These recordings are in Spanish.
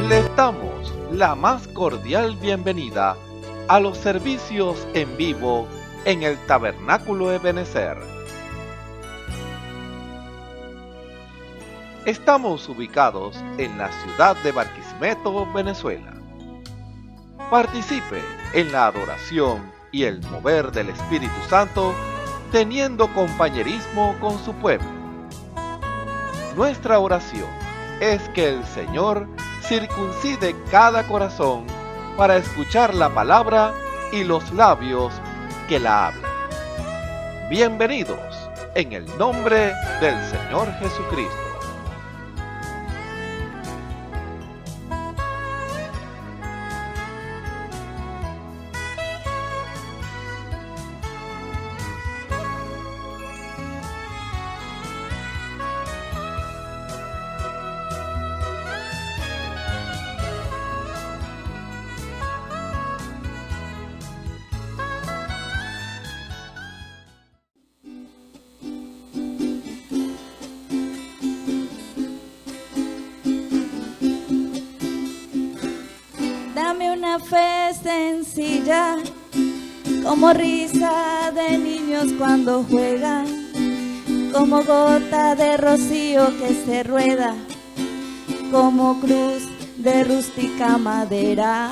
Les damos la más cordial bienvenida a los servicios en vivo en el Tabernáculo Ebenezer. Estamos ubicados en la ciudad de Barquisimeto, Venezuela. Participe en la adoración y el mover del Espíritu Santo, teniendo compañerismo con su pueblo. Nuestra oración es que el Señor circuncide cada corazón para escuchar la palabra y los labios que la hablan. Bienvenidos en el nombre del Señor Jesucristo. Dame una fe sencilla, como risa de niños cuando juegan, como gota de rocío que se rueda, como cruz de rústica madera.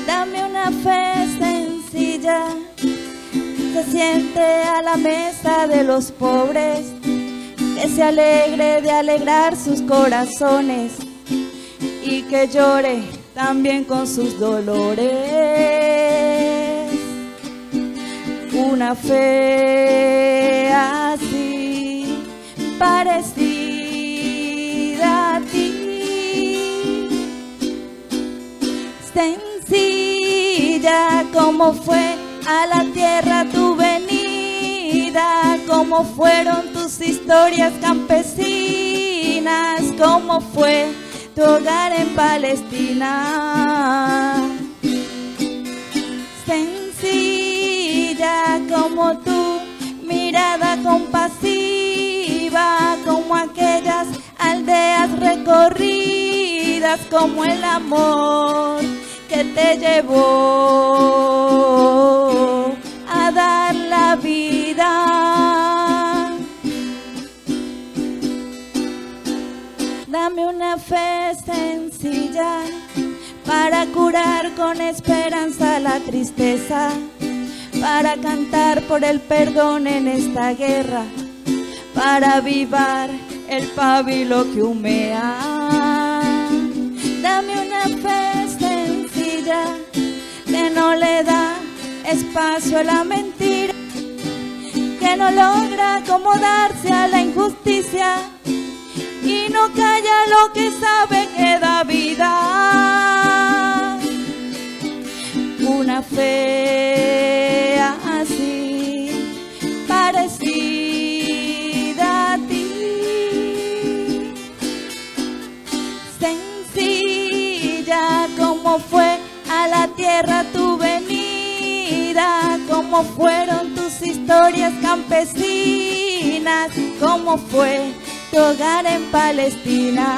Dame una fe sencilla, que siente a la mesa de los pobres, que se alegre de alegrar sus corazones, y que llore también con sus dolores. Una fe así, parecida a ti, sencilla como fue a la tierra tu venida, como fueron tus historias campesinas, como fue tu hogar en Palestina. Sencilla como tu mirada compasiva, como aquellas aldeas recorridas, como el amor que te llevó a dar la vida. Dame una fe sencilla para curar con esperanza la tristeza, para cantar por el perdón en esta guerra, para avivar el pábilo que humea. Dame una fe sencilla que no le da espacio a la mentira, que no logra acomodarse a la injusticia y no calla lo que sabe que da vida. Una fe así, parecida a ti, sencilla como fue a la tierra tu venida, como fueron tus historias campesinas, como fue tu hogar en Palestina.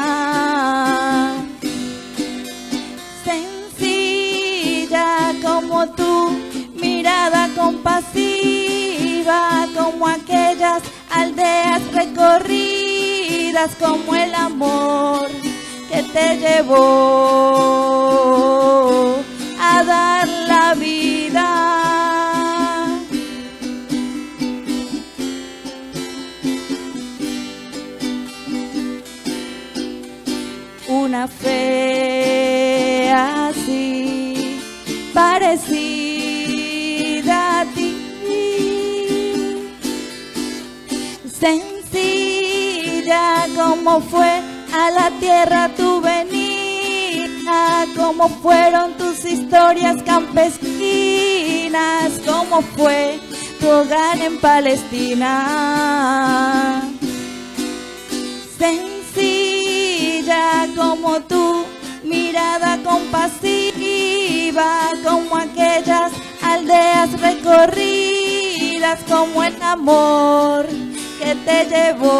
Sencilla como tu mirada compasiva, como aquellas aldeas recorridas, como el amor que te llevó a dar la vida. Una fe así, parecida a ti, sencilla como fue a la tierra tu venida, como fueron tus historias campesinas, como fue tu hogar en Palestina. Sencilla como tu mirada compasiva, como aquellas aldeas recorridas, como el amor que te llevó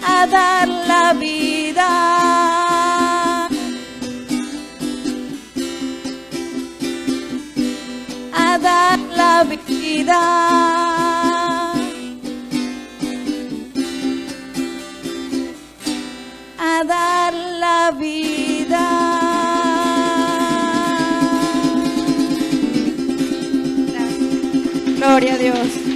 a dar la vida. la vida. A dar la vida. Gracias. Gloria a Dios.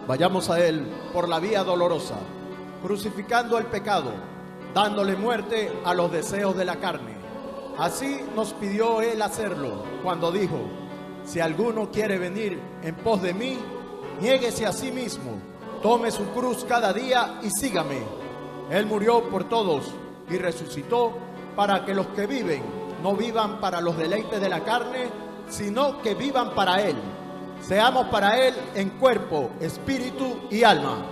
Vayamos a Él por la vía dolorosa, crucificando el pecado, dándole muerte a los deseos de la carne. Así nos pidió Él hacerlo cuando dijo: si alguno quiere venir en pos de mí, niéguese a sí mismo, tome su cruz cada día y sígame. Él murió por todos y resucitó para que los que viven no vivan para los deleites de la carne, sino que vivan para Él. Seamos para Él en cuerpo, espíritu y alma.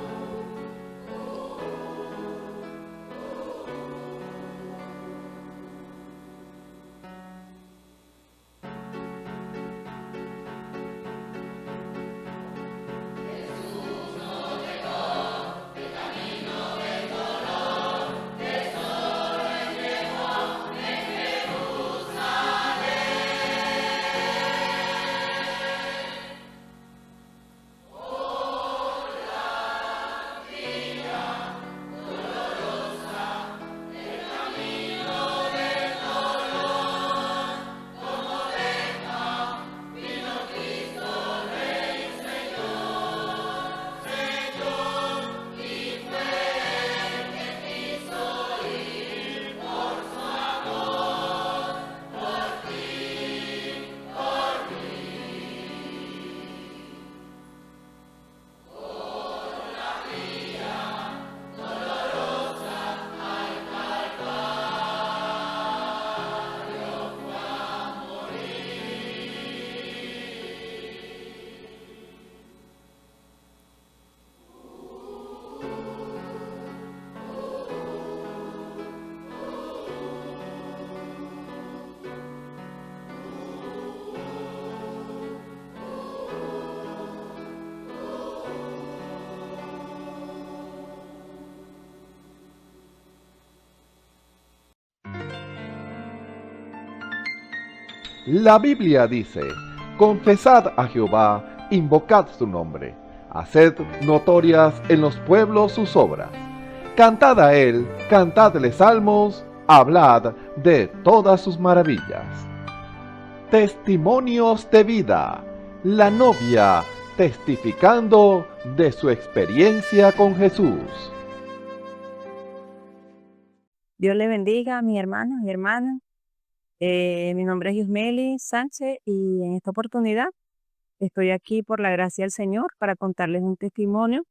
La Biblia dice: confesad a Jehová, invocad su nombre, haced notorias en los pueblos sus obras. Cantad a él, cantadle salmos, hablad de todas sus maravillas. Testimonios de vida. La novia testificando de su experiencia con Jesús. Dios le bendiga a mis hermanos y hermanas. Mi nombre es Yusmeli Sánchez y en esta oportunidad estoy aquí por la gracia del Señor para contarles un testimonio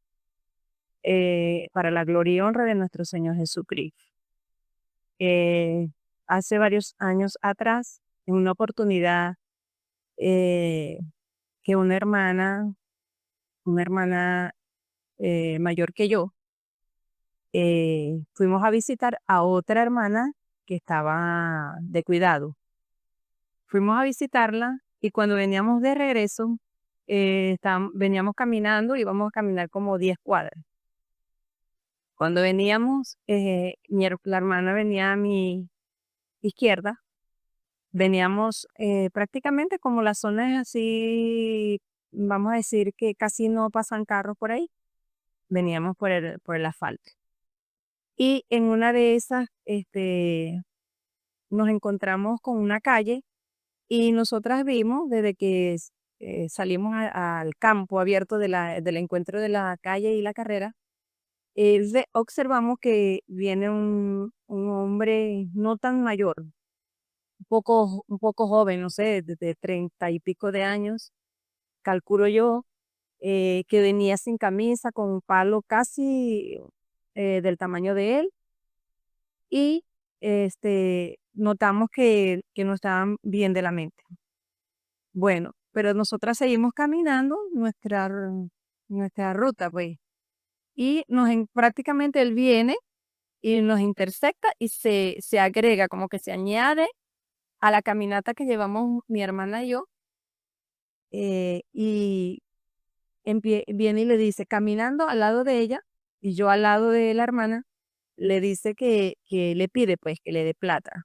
para la gloria y honra de nuestro Señor Jesucristo. Hace varios años atrás, en una oportunidad que una hermana mayor que yo, fuimos a visitar a otra hermana que estaba de cuidado. Fuimos a visitarla y cuando veníamos de regreso, veníamos caminando, íbamos a caminar como 10 cuadras. Cuando veníamos, la hermana venía a mi izquierda, veníamos prácticamente como la zona es así, vamos a decir que casi no pasan carros por ahí, veníamos por el asfalto. Y en una de esas, nos encontramos con una calle y nosotras vimos desde que salimos al campo abierto del encuentro de la calle y la carrera, observamos que viene un hombre no tan mayor, un poco joven, no sé, de 30 y pico de años, calculo yo, que venía sin camisa, con un palo casi del tamaño de él, y notamos que no estaban bien de la mente. Bueno, pero nosotras seguimos caminando nuestra ruta, pues, y prácticamente él viene y nos intersecta y se agrega, como que se añade a la caminata que llevamos mi hermana y yo, y viene y le dice, caminando al lado de ella y yo al lado de la hermana, le dice que le pide pues que le dé plata.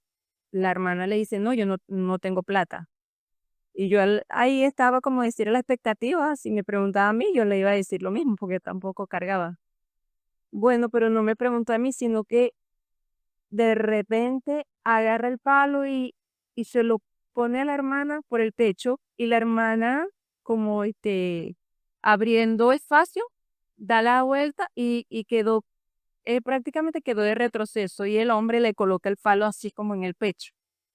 La hermana le dice, no, yo no tengo plata. Y yo ahí estaba como decir a la expectativa, si me preguntaba a mí, yo le iba a decir lo mismo, porque tampoco cargaba. Bueno, pero no me preguntó a mí, sino que de repente agarra el palo y se lo pone a la hermana por el pecho, y la hermana como abriendo espacio, da la vuelta y quedó, prácticamente quedó de retroceso y el hombre le coloca el palo así como en el pecho.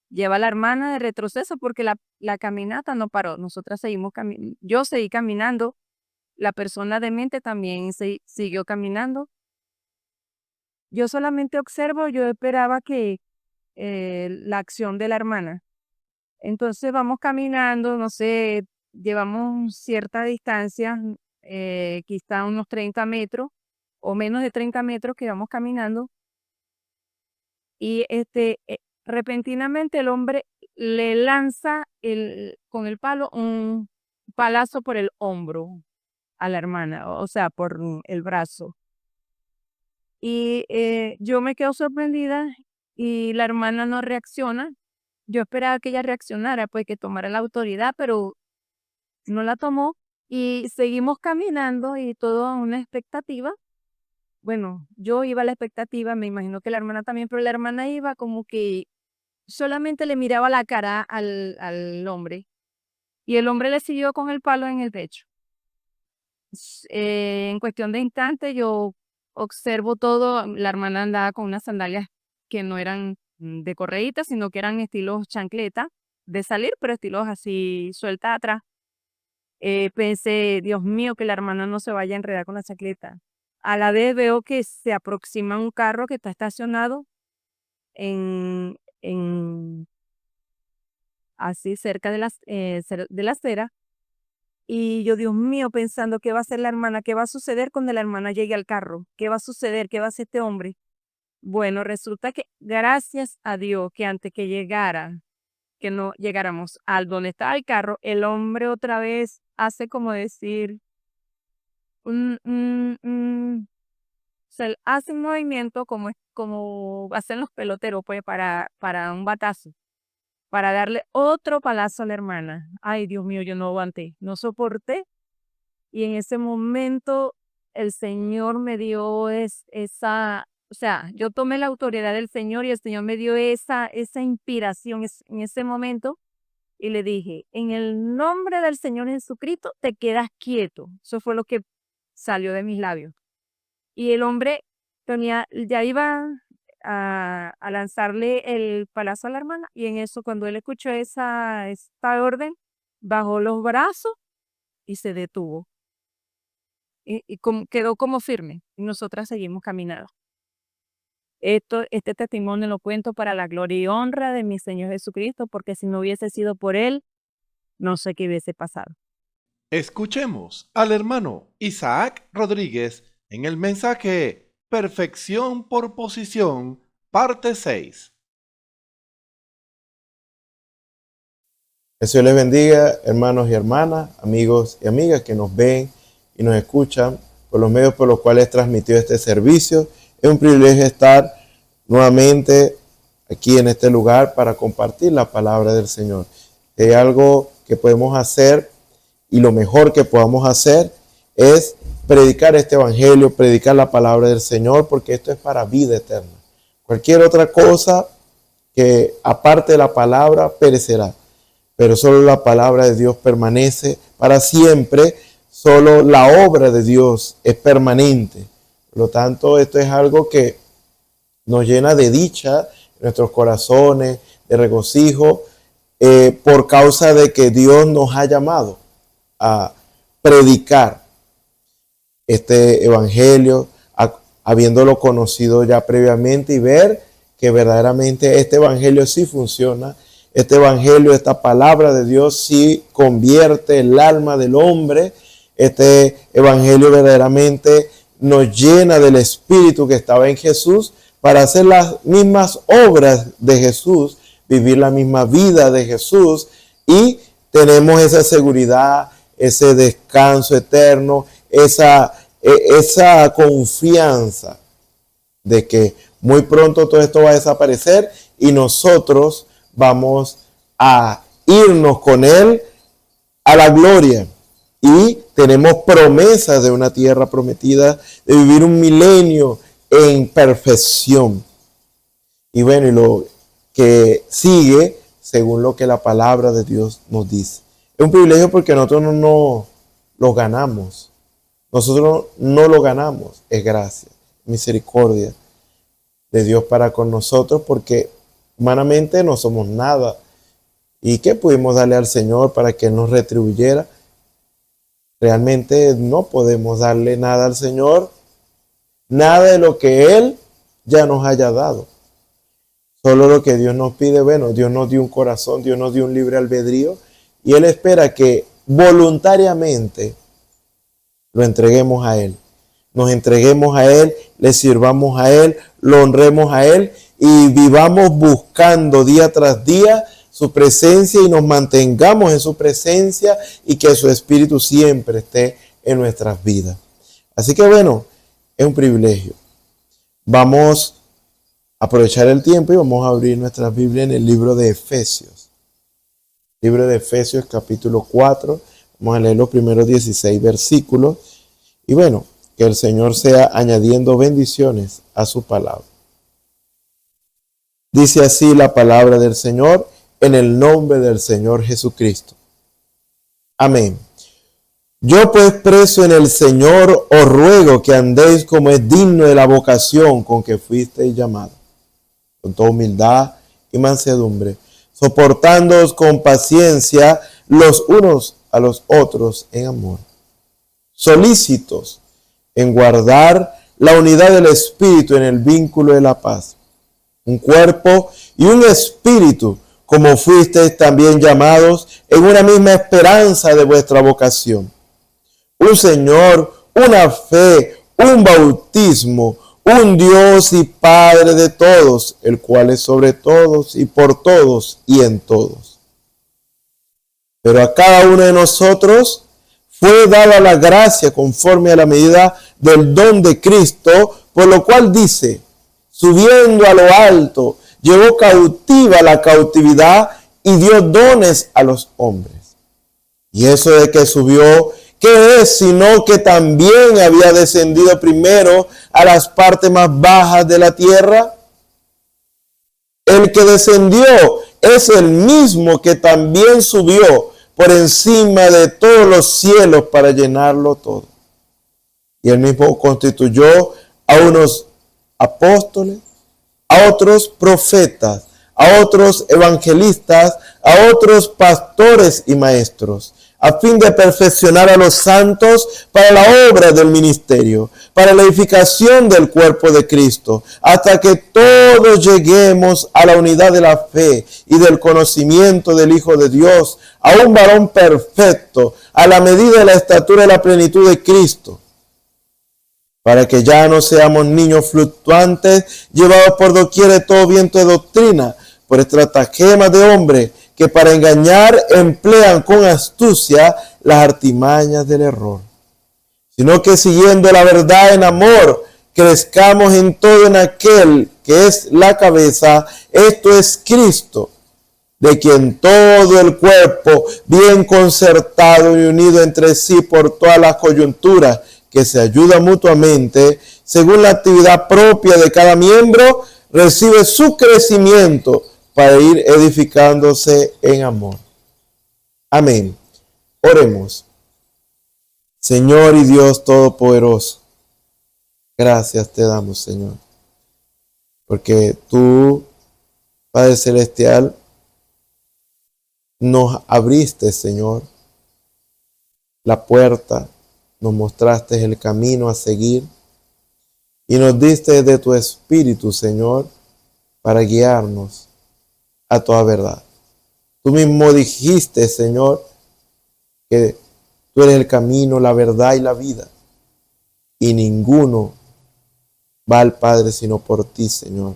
Lleva a la hermana de retroceso porque la caminata no paró. Nosotras seguimos yo seguí caminando, la persona de mente también siguió caminando. Yo solamente observo, yo esperaba que la acción de la hermana. Entonces vamos caminando, no sé, llevamos cierta distancia, quizá unos 30 metros o menos de 30 metros que vamos caminando y repentinamente el hombre le lanza con el palo un palazo por el hombro a la hermana, o sea, por el brazo. Y yo me quedo sorprendida y la hermana no reacciona. Yo esperaba que ella reaccionara, pues que tomara la autoridad, pero no la tomó y seguimos caminando y todo a una expectativa. Bueno, yo iba a la expectativa, me imagino que la hermana también, pero la hermana iba como que solamente le miraba la cara al hombre y el hombre le siguió con el palo en el pecho. En cuestión de instantes yo observo todo, la hermana andaba con unas sandalias que no eran de correíta, sino que eran estilos chancleta, de salir, pero estilos así suelta atrás. Pensé, Dios mío, que la hermana no se vaya a enredar con la chancleta. A la vez veo que se aproxima un carro que está estacionado en así cerca de la acera. Y yo, Dios mío, pensando qué va a hacer la hermana, qué va a suceder cuando la hermana llegue al carro, qué va a suceder, qué va a hacer este hombre. Bueno, resulta que gracias a Dios que antes que llegara, que no llegáramos al donde estaba el carro, el hombre otra vez hace como decir, o sea, él hace un movimiento como hacen los peloteros, pues, para un batazo, para darle otro palazo a la hermana. Ay, Dios mío, yo no aguanté, no soporté. Y en ese momento el Señor me dio o sea, yo tomé la autoridad del Señor y el Señor me dio esa inspiración en ese momento y le dije, en el nombre del Señor Jesucristo, te quedas quieto. Eso fue lo que salió de mis labios. Y el hombre ya iba a lanzarle el palazo a la hermana y en eso cuando él escuchó esta orden, bajó los brazos y se detuvo. Y quedó como firme. Y nosotras seguimos caminando. Este testimonio lo cuento para la gloria y honra de mi Señor Jesucristo, porque si no hubiese sido por Él, no sé qué hubiese pasado. Escuchemos al hermano Isaac Rodríguez en el mensaje Perfección por Posición, parte 6. Que el Señor les bendiga, hermanos y hermanas, amigos y amigas que nos ven y nos escuchan por los medios por los cuales transmitió este servicio. Es un privilegio estar nuevamente aquí en este lugar para compartir la palabra del Señor. Es algo que podemos hacer y lo mejor que podamos hacer es predicar este evangelio, predicar la palabra del Señor, porque esto es para vida eterna. Cualquier otra cosa que aparte de la palabra perecerá, pero solo la palabra de Dios permanece para siempre. Solo la obra de Dios es permanente. Por lo tanto, esto es algo que nos llena de dicha en nuestros corazones, de regocijo, por causa de que Dios nos ha llamado a predicar este evangelio, habiéndolo conocido ya previamente y ver que verdaderamente este evangelio sí funciona. Este evangelio, esta palabra de Dios sí convierte el alma del hombre. Este evangelio verdaderamente nos llena del espíritu que estaba en Jesús para hacer las mismas obras de Jesús, vivir la misma vida de Jesús, y tenemos esa seguridad, ese descanso eterno, esa confianza de que muy pronto todo esto va a desaparecer y nosotros vamos a irnos con Él a la gloria. Y tenemos promesas de una tierra prometida, de vivir un milenio en perfección. Y bueno, y lo que sigue según lo que la palabra de Dios nos dice. Es un privilegio porque nosotros no lo ganamos. Nosotros no lo ganamos, es gracia, misericordia de Dios para con nosotros, porque humanamente no somos nada. ¿Y qué pudimos darle al Señor para que nos retribuyera? Realmente no podemos darle nada al Señor, nada de lo que Él ya nos haya dado. Solo lo que Dios nos pide. Bueno, Dios nos dio un corazón, Dios nos dio un libre albedrío, y Él espera que voluntariamente lo entreguemos a Él. Nos entreguemos a Él, le sirvamos a Él, lo honremos a Él y vivamos buscando día tras día su presencia y nos mantengamos en su presencia y que su Espíritu siempre esté en nuestras vidas. Así que bueno, es un privilegio. Vamos a aprovechar el tiempo y vamos a abrir nuestras Biblias en el libro de Efesios. Libro de Efesios capítulo 4. Vamos a leer los primeros 16 versículos. Y bueno, que el Señor sea añadiendo bendiciones a su palabra. Dice así la palabra del Señor en el nombre del Señor Jesucristo. Amén. Yo pues preso en el Señor os ruego que andéis como es digno de la vocación con que fuisteis llamados, con toda humildad y mansedumbre, soportándoos con paciencia los unos a los otros en amor, solícitos en guardar la unidad del Espíritu en el vínculo de la paz, un cuerpo y un espíritu, como fuisteis también llamados en una misma esperanza de vuestra vocación. Un Señor, una fe, un bautismo, un Dios y Padre de todos, el cual es sobre todos y por todos y en todos. Pero a cada uno de nosotros fue dada la gracia conforme a la medida del don de Cristo, por lo cual dice, subiendo a lo alto, llevó cautiva la cautividad y dio dones a los hombres. Y eso de que subió, ¿qué es? Sino que también había descendido primero a las partes más bajas de la tierra. El que descendió es el mismo que también subió por encima de todos los cielos para llenarlo todo. Y él mismo constituyó a unos apóstoles, a otros profetas, a otros evangelistas, a otros pastores y maestros, a fin de perfeccionar a los santos para la obra del ministerio, para la edificación del cuerpo de Cristo, hasta que todos lleguemos a la unidad de la fe y del conocimiento del Hijo de Dios, a un varón perfecto, a la medida de la estatura de la plenitud de Cristo, para que ya no seamos niños fluctuantes, llevados por doquier de todo viento de doctrina, por estratagemas de hombres que para engañar emplean con astucia las artimañas del error, sino que siguiendo la verdad en amor, crezcamos en todo en aquel que es la cabeza, esto es Cristo, de quien todo el cuerpo, bien concertado y unido entre sí por todas las coyunturas, que se ayuda mutuamente, según la actividad propia de cada miembro, recibe su crecimiento para ir edificándose en amor. Amén. Oremos. Señor y Dios Todopoderoso, gracias te damos, Señor, porque tú, Padre Celestial, nos abriste, Señor, la puerta, nos mostraste el camino a seguir y nos diste de tu Espíritu, Señor, para guiarnos a toda verdad. Tú mismo dijiste, Señor, que tú eres el camino, la verdad y la vida. Y ninguno va al Padre sino por ti, Señor.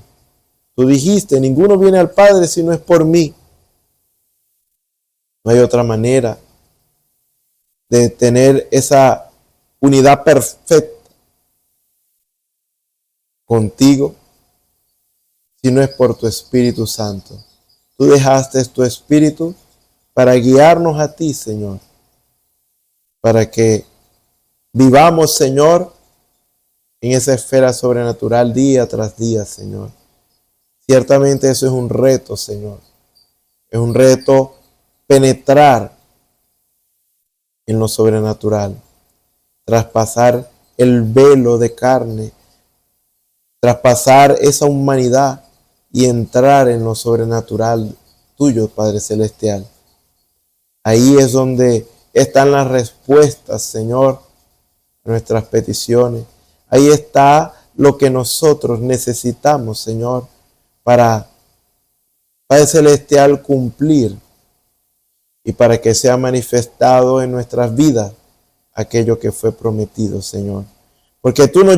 Tú dijiste, ninguno viene al Padre si no es por mí. No hay otra manera de tener esa unidad perfecta contigo si no es por tu Espíritu Santo. Tú dejaste tu Espíritu para guiarnos a ti, Señor, para que vivamos, Señor, en esa esfera sobrenatural día tras día, Señor. Ciertamente eso es un reto, Señor. Es un reto penetrar en lo sobrenatural, traspasar el velo de carne, traspasar esa humanidad y entrar en lo sobrenatural tuyo, Padre Celestial. Ahí es donde están las respuestas, Señor, a nuestras peticiones. Ahí está lo que nosotros necesitamos, Señor, para, Padre Celestial, cumplir y para que sea manifestado en nuestras vidas aquello que fue prometido, Señor. Porque tú no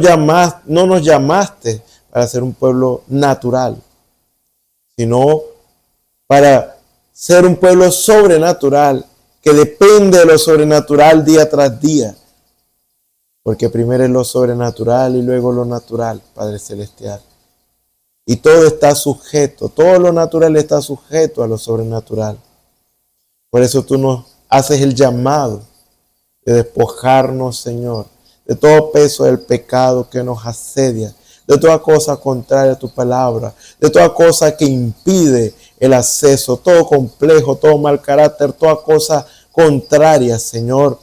nos llamaste para ser un pueblo natural, sino para ser un pueblo sobrenatural, que depende de lo sobrenatural día tras día. Porque primero es lo sobrenatural y luego lo natural, Padre Celestial. Y todo está sujeto, todo lo natural está sujeto a lo sobrenatural. Por eso tú nos haces el llamado de despojarnos, Señor, de todo peso del pecado que nos asedia, de toda cosa contraria a tu palabra, de toda cosa que impide el acceso, todo complejo, todo mal carácter, toda cosa contraria, Señor.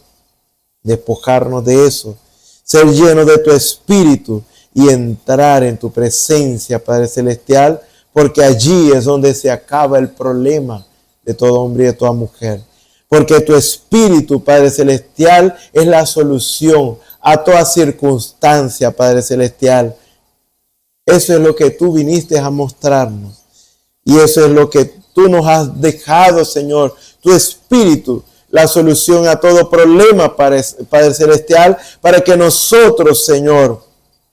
Despojarnos de eso, ser llenos de tu Espíritu y entrar en tu presencia, Padre Celestial, porque allí es donde se acaba el problema de todo hombre y de toda mujer. Porque tu Espíritu, Padre Celestial, es la solución a toda circunstancia, Padre Celestial. Eso es lo que tú viniste a mostrarnos. Y eso es lo que tú nos has dejado, Señor. Tu Espíritu, la solución a todo problema, Padre Celestial, para que nosotros, Señor,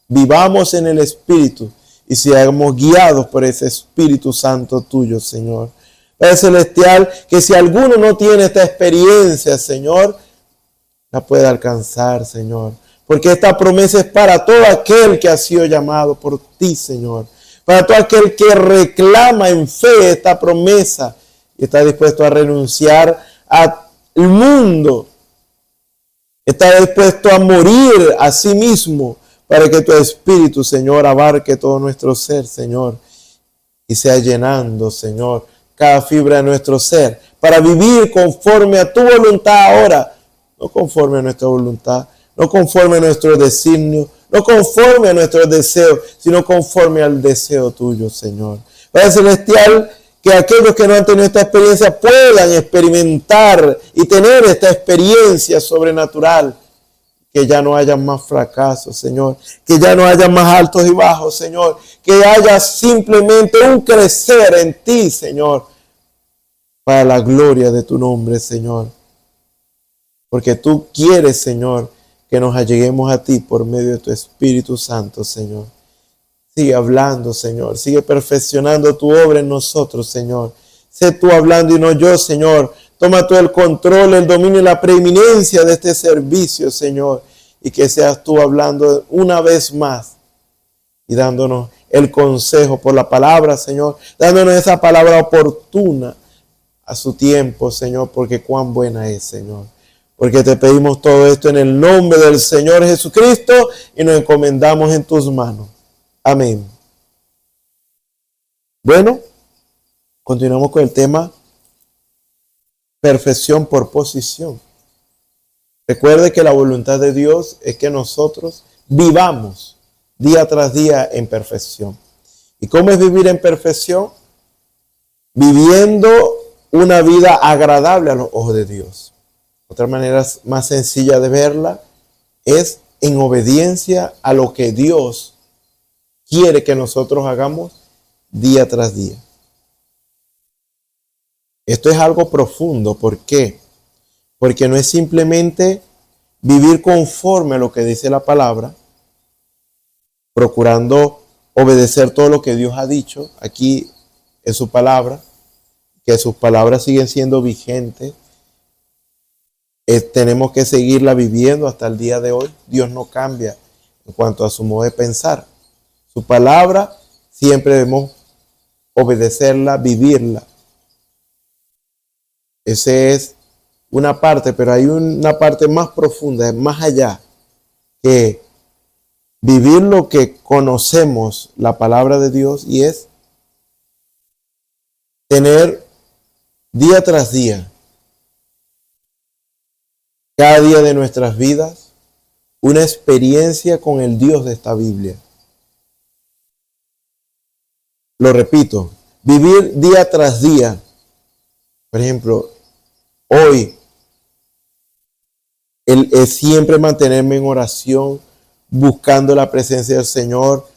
vivamos en el Espíritu y seamos guiados por ese Espíritu Santo tuyo, Señor. Padre Celestial, que si alguno no tiene esta experiencia, Señor, la puede alcanzar, Señor. Porque esta promesa es para todo aquel que ha sido llamado por ti, Señor. Para todo aquel que reclama en fe esta promesa y está dispuesto a renunciar al mundo. Está dispuesto a morir a sí mismo para que tu Espíritu, Señor, abarque todo nuestro ser, Señor. Y sea llenando, Señor, cada fibra de nuestro ser, para vivir conforme a tu voluntad ahora, no conforme a nuestra voluntad, no conforme a nuestro designio, no conforme a nuestros deseos, sino conforme al deseo tuyo, Señor. Padre Celestial, que aquellos que no han tenido esta experiencia puedan experimentar y tener esta experiencia sobrenatural. Que ya no haya más fracasos, Señor. Que ya no haya más altos y bajos, Señor. Que haya simplemente un crecer en ti, Señor. Para la gloria de tu nombre, Señor. Porque tú quieres, Señor, que nos alleguemos a ti por medio de tu Espíritu Santo, Señor. Sigue hablando, Señor. Sigue perfeccionando tu obra en nosotros, Señor. Sé tú hablando y no yo, Señor. Toma tú el control, el dominio y la preeminencia de este servicio, Señor. Y que seas tú hablando una vez más y dándonos el consejo por la palabra, Señor. Dándonos esa palabra oportuna a su tiempo, Señor, porque cuán buena es, Señor. Porque te pedimos todo esto en el nombre del Señor Jesucristo y nos encomendamos en tus manos. Amén. Bueno, continuamos con el tema perfección por posición. Recuerde que la voluntad de Dios es que nosotros vivamos día tras día en perfección. ¿Y cómo es vivir en perfección? Viviendo una vida agradable a los ojos de Dios. Otra manera más sencilla de verla es en obediencia a lo que Dios quiere que nosotros hagamos día tras día. Esto es algo profundo. ¿Por qué? Porque no es simplemente vivir conforme a lo que dice la palabra, procurando obedecer todo lo que Dios ha dicho aquí en su palabra, que sus palabras siguen siendo vigentes. Tenemos que seguirla viviendo hasta el día de hoy. Dios no cambia en cuanto a su modo de pensar. Su palabra siempre debemos obedecerla, vivirla. Esa es una parte, pero hay una parte más profunda, más allá, que vivir lo que conocemos, la palabra de Dios, y es tener día tras día, cada día de nuestras vidas, una experiencia con el Dios de esta Biblia. Lo repito, vivir día tras día. Por ejemplo, hoy, el siempre mantenerme en oración, buscando la presencia del Señor,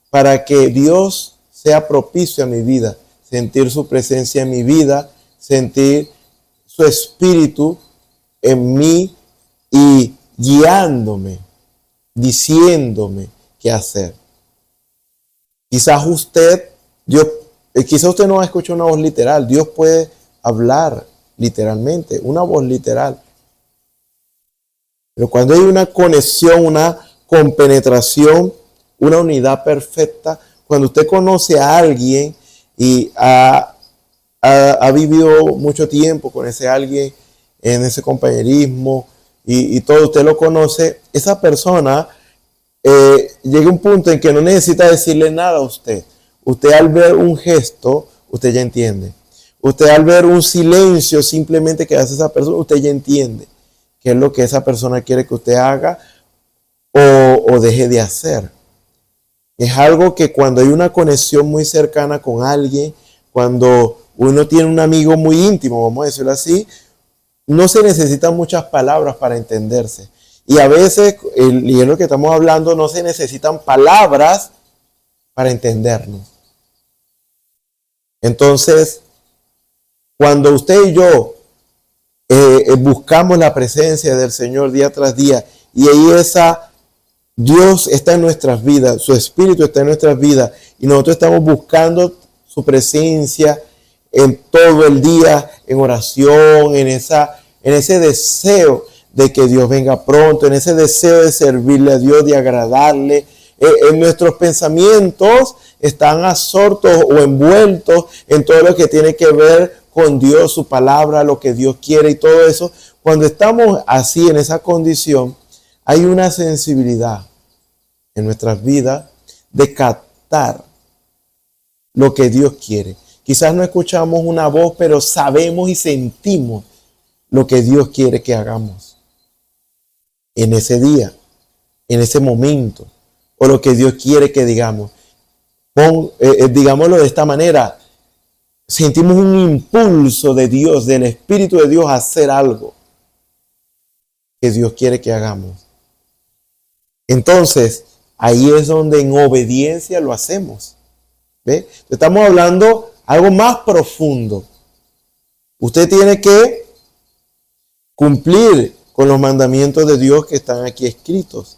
para que Dios sea propicio a mi vida, sentir su presencia en mi vida, sentir su espíritu en mí y guiándome, diciéndome qué hacer. Quizás usted no ha escuchado una voz literal. Dios puede hablar literalmente, una voz literal. Pero cuando hay una conexión, una compenetración, una unidad perfecta, cuando usted conoce a alguien y ha vivido mucho tiempo con ese alguien, en ese compañerismo y todo, usted lo conoce, esa persona llega a un punto en que no necesita decirle nada a usted. Usted al ver un gesto, usted ya entiende. Usted al ver un silencio simplemente que hace esa persona, usted ya entiende qué es lo que esa persona quiere que usted haga o deje de hacer. Es algo que cuando hay una conexión muy cercana con alguien, cuando uno tiene un amigo muy íntimo, vamos a decirlo así, no se necesitan muchas palabras para entenderse. Y a veces, y es lo que estamos hablando, no se necesitan palabras para entendernos. Entonces, cuando usted y yo buscamos la presencia del Señor día tras día, y ahí Dios está en nuestras vidas, su Espíritu está en nuestras vidas, y nosotros estamos buscando su presencia en todo el día, en oración, en ese deseo de que Dios venga pronto, en ese deseo de servirle a Dios, de agradarle. En nuestros pensamientos están absortos o envueltos en todo lo que tiene que ver con Dios, su palabra, lo que Dios quiere y todo eso. Cuando estamos así en esa condición, hay una sensibilidad en nuestras vidas de captar lo que Dios quiere. Quizás no escuchamos una voz, pero sabemos y sentimos lo que Dios quiere que hagamos en ese día, en ese momento, o lo que Dios quiere que digamos. Digámoslo de esta manera, sentimos un impulso de Dios, del Espíritu de Dios a hacer algo que Dios quiere que hagamos. Entonces, ahí es donde en obediencia lo hacemos. ¿Ve? Estamos hablando algo más profundo. Usted tiene que cumplir con los mandamientos de Dios que están aquí escritos.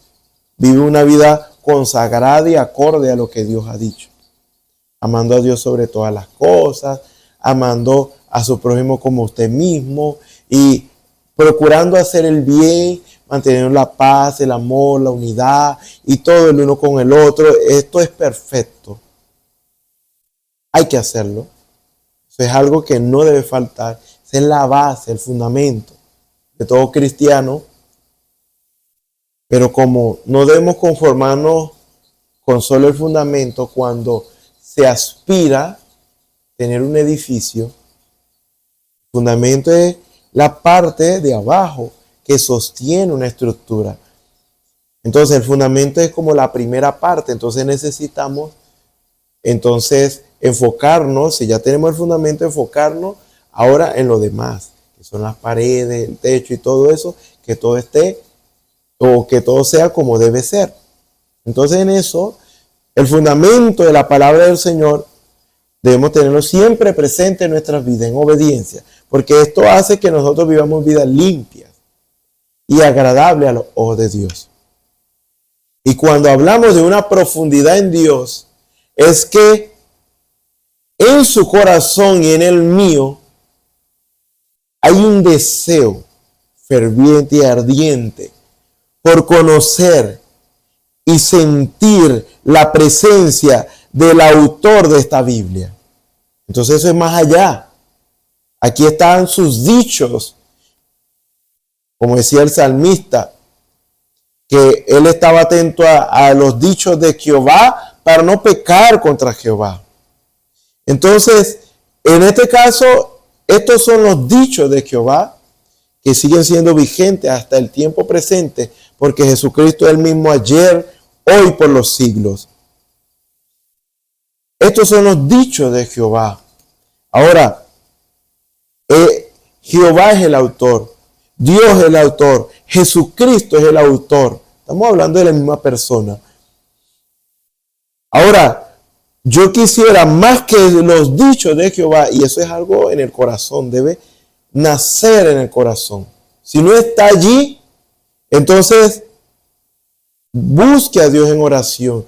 Vive una vida consagrada y acorde a lo que Dios ha dicho. Amando a Dios sobre todas las cosas, amando a su prójimo como usted mismo y procurando hacer el bien, manteniendo la paz, el amor, la unidad y todo el uno con el otro. Esto es perfecto. Hay que hacerlo. Eso es algo que no debe faltar. Esa es la base, el fundamento de todo cristiano. Pero como no debemos conformarnos con solo el fundamento, cuando se aspira a tener un edificio, el fundamento es la parte de abajo que sostiene una estructura. Entonces el fundamento es como la primera parte. Entonces necesitamos enfocarnos, si ya tenemos el fundamento, enfocarnos ahora en lo demás, que son las paredes, el techo y todo eso, que todo esté o que todo sea como debe ser. Entonces en eso, el fundamento de la palabra del Señor debemos tenerlo siempre presente en nuestras vidas, en obediencia, porque esto hace que nosotros vivamos vidas limpias y agradables a los ojos de Dios. Y cuando hablamos de una profundidad en Dios, es que en su corazón y en el mío hay un deseo ferviente y ardiente por conocer y sentir la presencia del autor de esta Biblia. Entonces eso es más allá. Aquí están sus dichos, como decía el salmista, que él estaba atento a los dichos de Jehová para no pecar contra Jehová. Entonces, en este caso, estos son los dichos de Jehová que siguen siendo vigentes hasta el tiempo presente porque Jesucristo es el mismo ayer, hoy, por los siglos. Estos son los dichos de Jehová. Ahora, Jehová es el autor, Dios es el autor, Jesucristo es el autor. Estamos hablando de la misma persona. Ahora, yo quisiera más que los dichos de Jehová, y eso es algo en el corazón, debe nacer en el corazón. Si no está allí, entonces busque a Dios en oración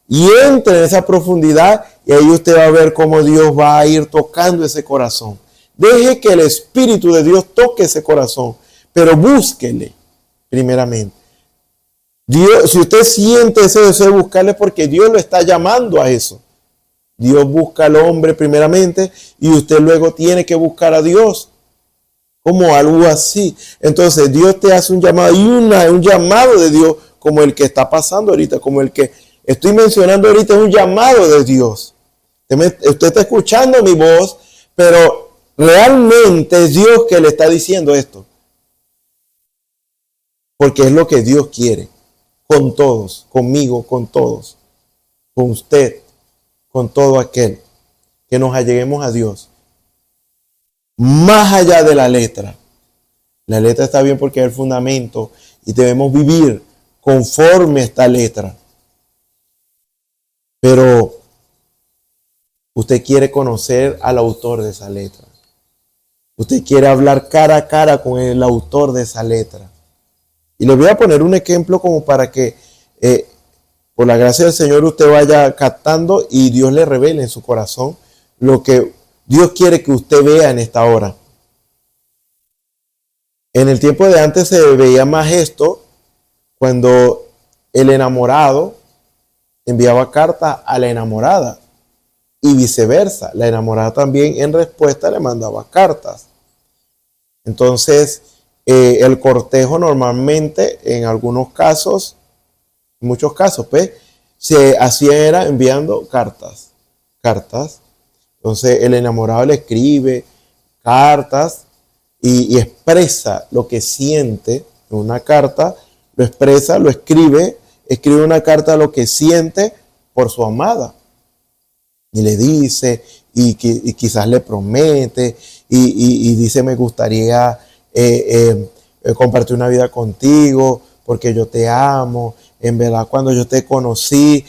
y entre en esa profundidad, y ahí usted va a ver cómo Dios va a ir tocando ese corazón. Deje que el Espíritu de Dios toque ese corazón, pero búsquele primeramente. Dios, si usted siente ese deseo de buscarle, porque Dios lo está llamando a eso. Dios busca al hombre primeramente y usted luego tiene que buscar a Dios. Como algo así. Entonces Dios te hace un llamado y un llamado de Dios como el que está pasando ahorita, como el que estoy mencionando ahorita, es un llamado de Dios. Usted está escuchando mi voz, pero realmente es Dios que le está diciendo esto. Porque es lo que Dios quiere. Con todos, conmigo, con todos. Con usted, con todo aquel. Que nos alleguemos a Dios. Más allá de la letra. La letra está bien porque es el fundamento y debemos vivir conforme a esta letra. Pero usted quiere conocer al autor de esa letra. Usted quiere hablar cara a cara con el autor de esa letra. Y le voy a poner un ejemplo como para que por la gracia del Señor usted vaya captando y Dios le revele en su corazón lo que Dios quiere que usted vea en esta hora. En el tiempo de antes se veía más esto cuando el enamorado enviaba carta a la enamorada y viceversa. La enamorada también en respuesta le mandaba cartas. Entonces, el cortejo normalmente, en algunos casos, en muchos casos, pues, se hacía era enviando cartas. Entonces, el enamorado le escribe cartas y expresa lo que siente en una carta, lo expresa, lo escribe una carta lo que siente por su amada. Y le dice, y quizás le promete, y dice, me gustaría compartir una vida contigo, porque yo te amo. En verdad, cuando yo te conocí,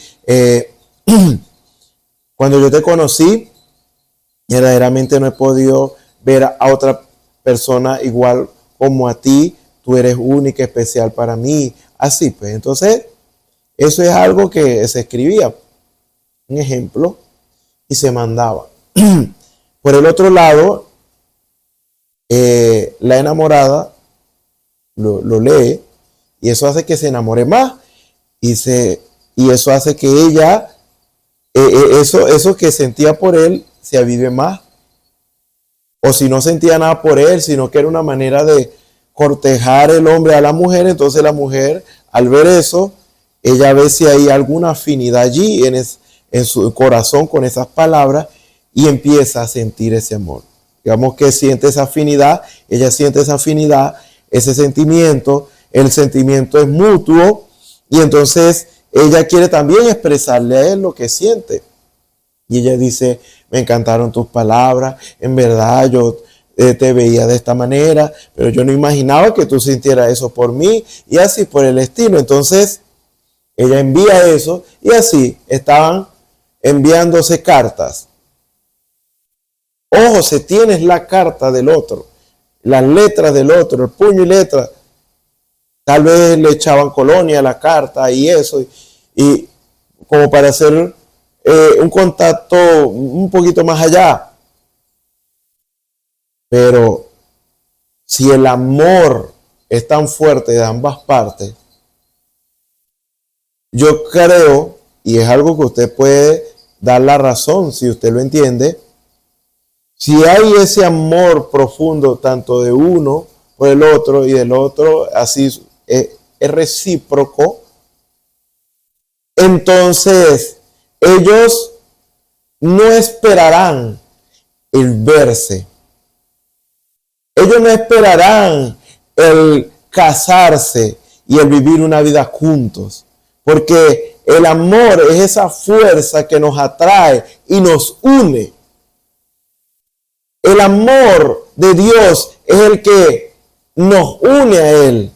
verdaderamente no he podido ver a otra persona igual como a ti. Tú eres única, especial para mí. Así pues, entonces, eso es algo que se escribía, un ejemplo, y se mandaba. Por el otro lado, la enamorada lo lee y eso hace que se enamore más y eso hace que ella, eso que sentía por él se avive más. O si no sentía nada por él, sino que era una manera de cortejar el hombre a la mujer, entonces la mujer, al ver eso, ella ve si hay alguna afinidad allí en su corazón con esas palabras y empieza a sentir ese amor. Digamos que siente esa afinidad, ella siente esa afinidad, ese sentimiento, el sentimiento es mutuo y entonces ella quiere también expresarle a él lo que siente. Y ella dice, me encantaron tus palabras, en verdad yo te veía de esta manera, pero yo no imaginaba que tú sintieras eso por mí y así por el estilo. Entonces ella envía eso y así estaban enviándose cartas. Ojo, si tienes la carta del otro, las letras del otro, el puño y letra, tal vez le echaban colonia a la carta y eso, y como para hacer un contacto un poquito más allá. Pero si el amor es tan fuerte de ambas partes, yo creo, y es algo que usted puede dar la razón si usted lo entiende, si hay ese amor profundo tanto de uno por el otro y del otro, así es recíproco, entonces ellos no esperarán el verse. Ellos no esperarán el casarse y el vivir una vida juntos. Porque el amor es esa fuerza que nos atrae y nos une. El amor de Dios es el que nos une a Él.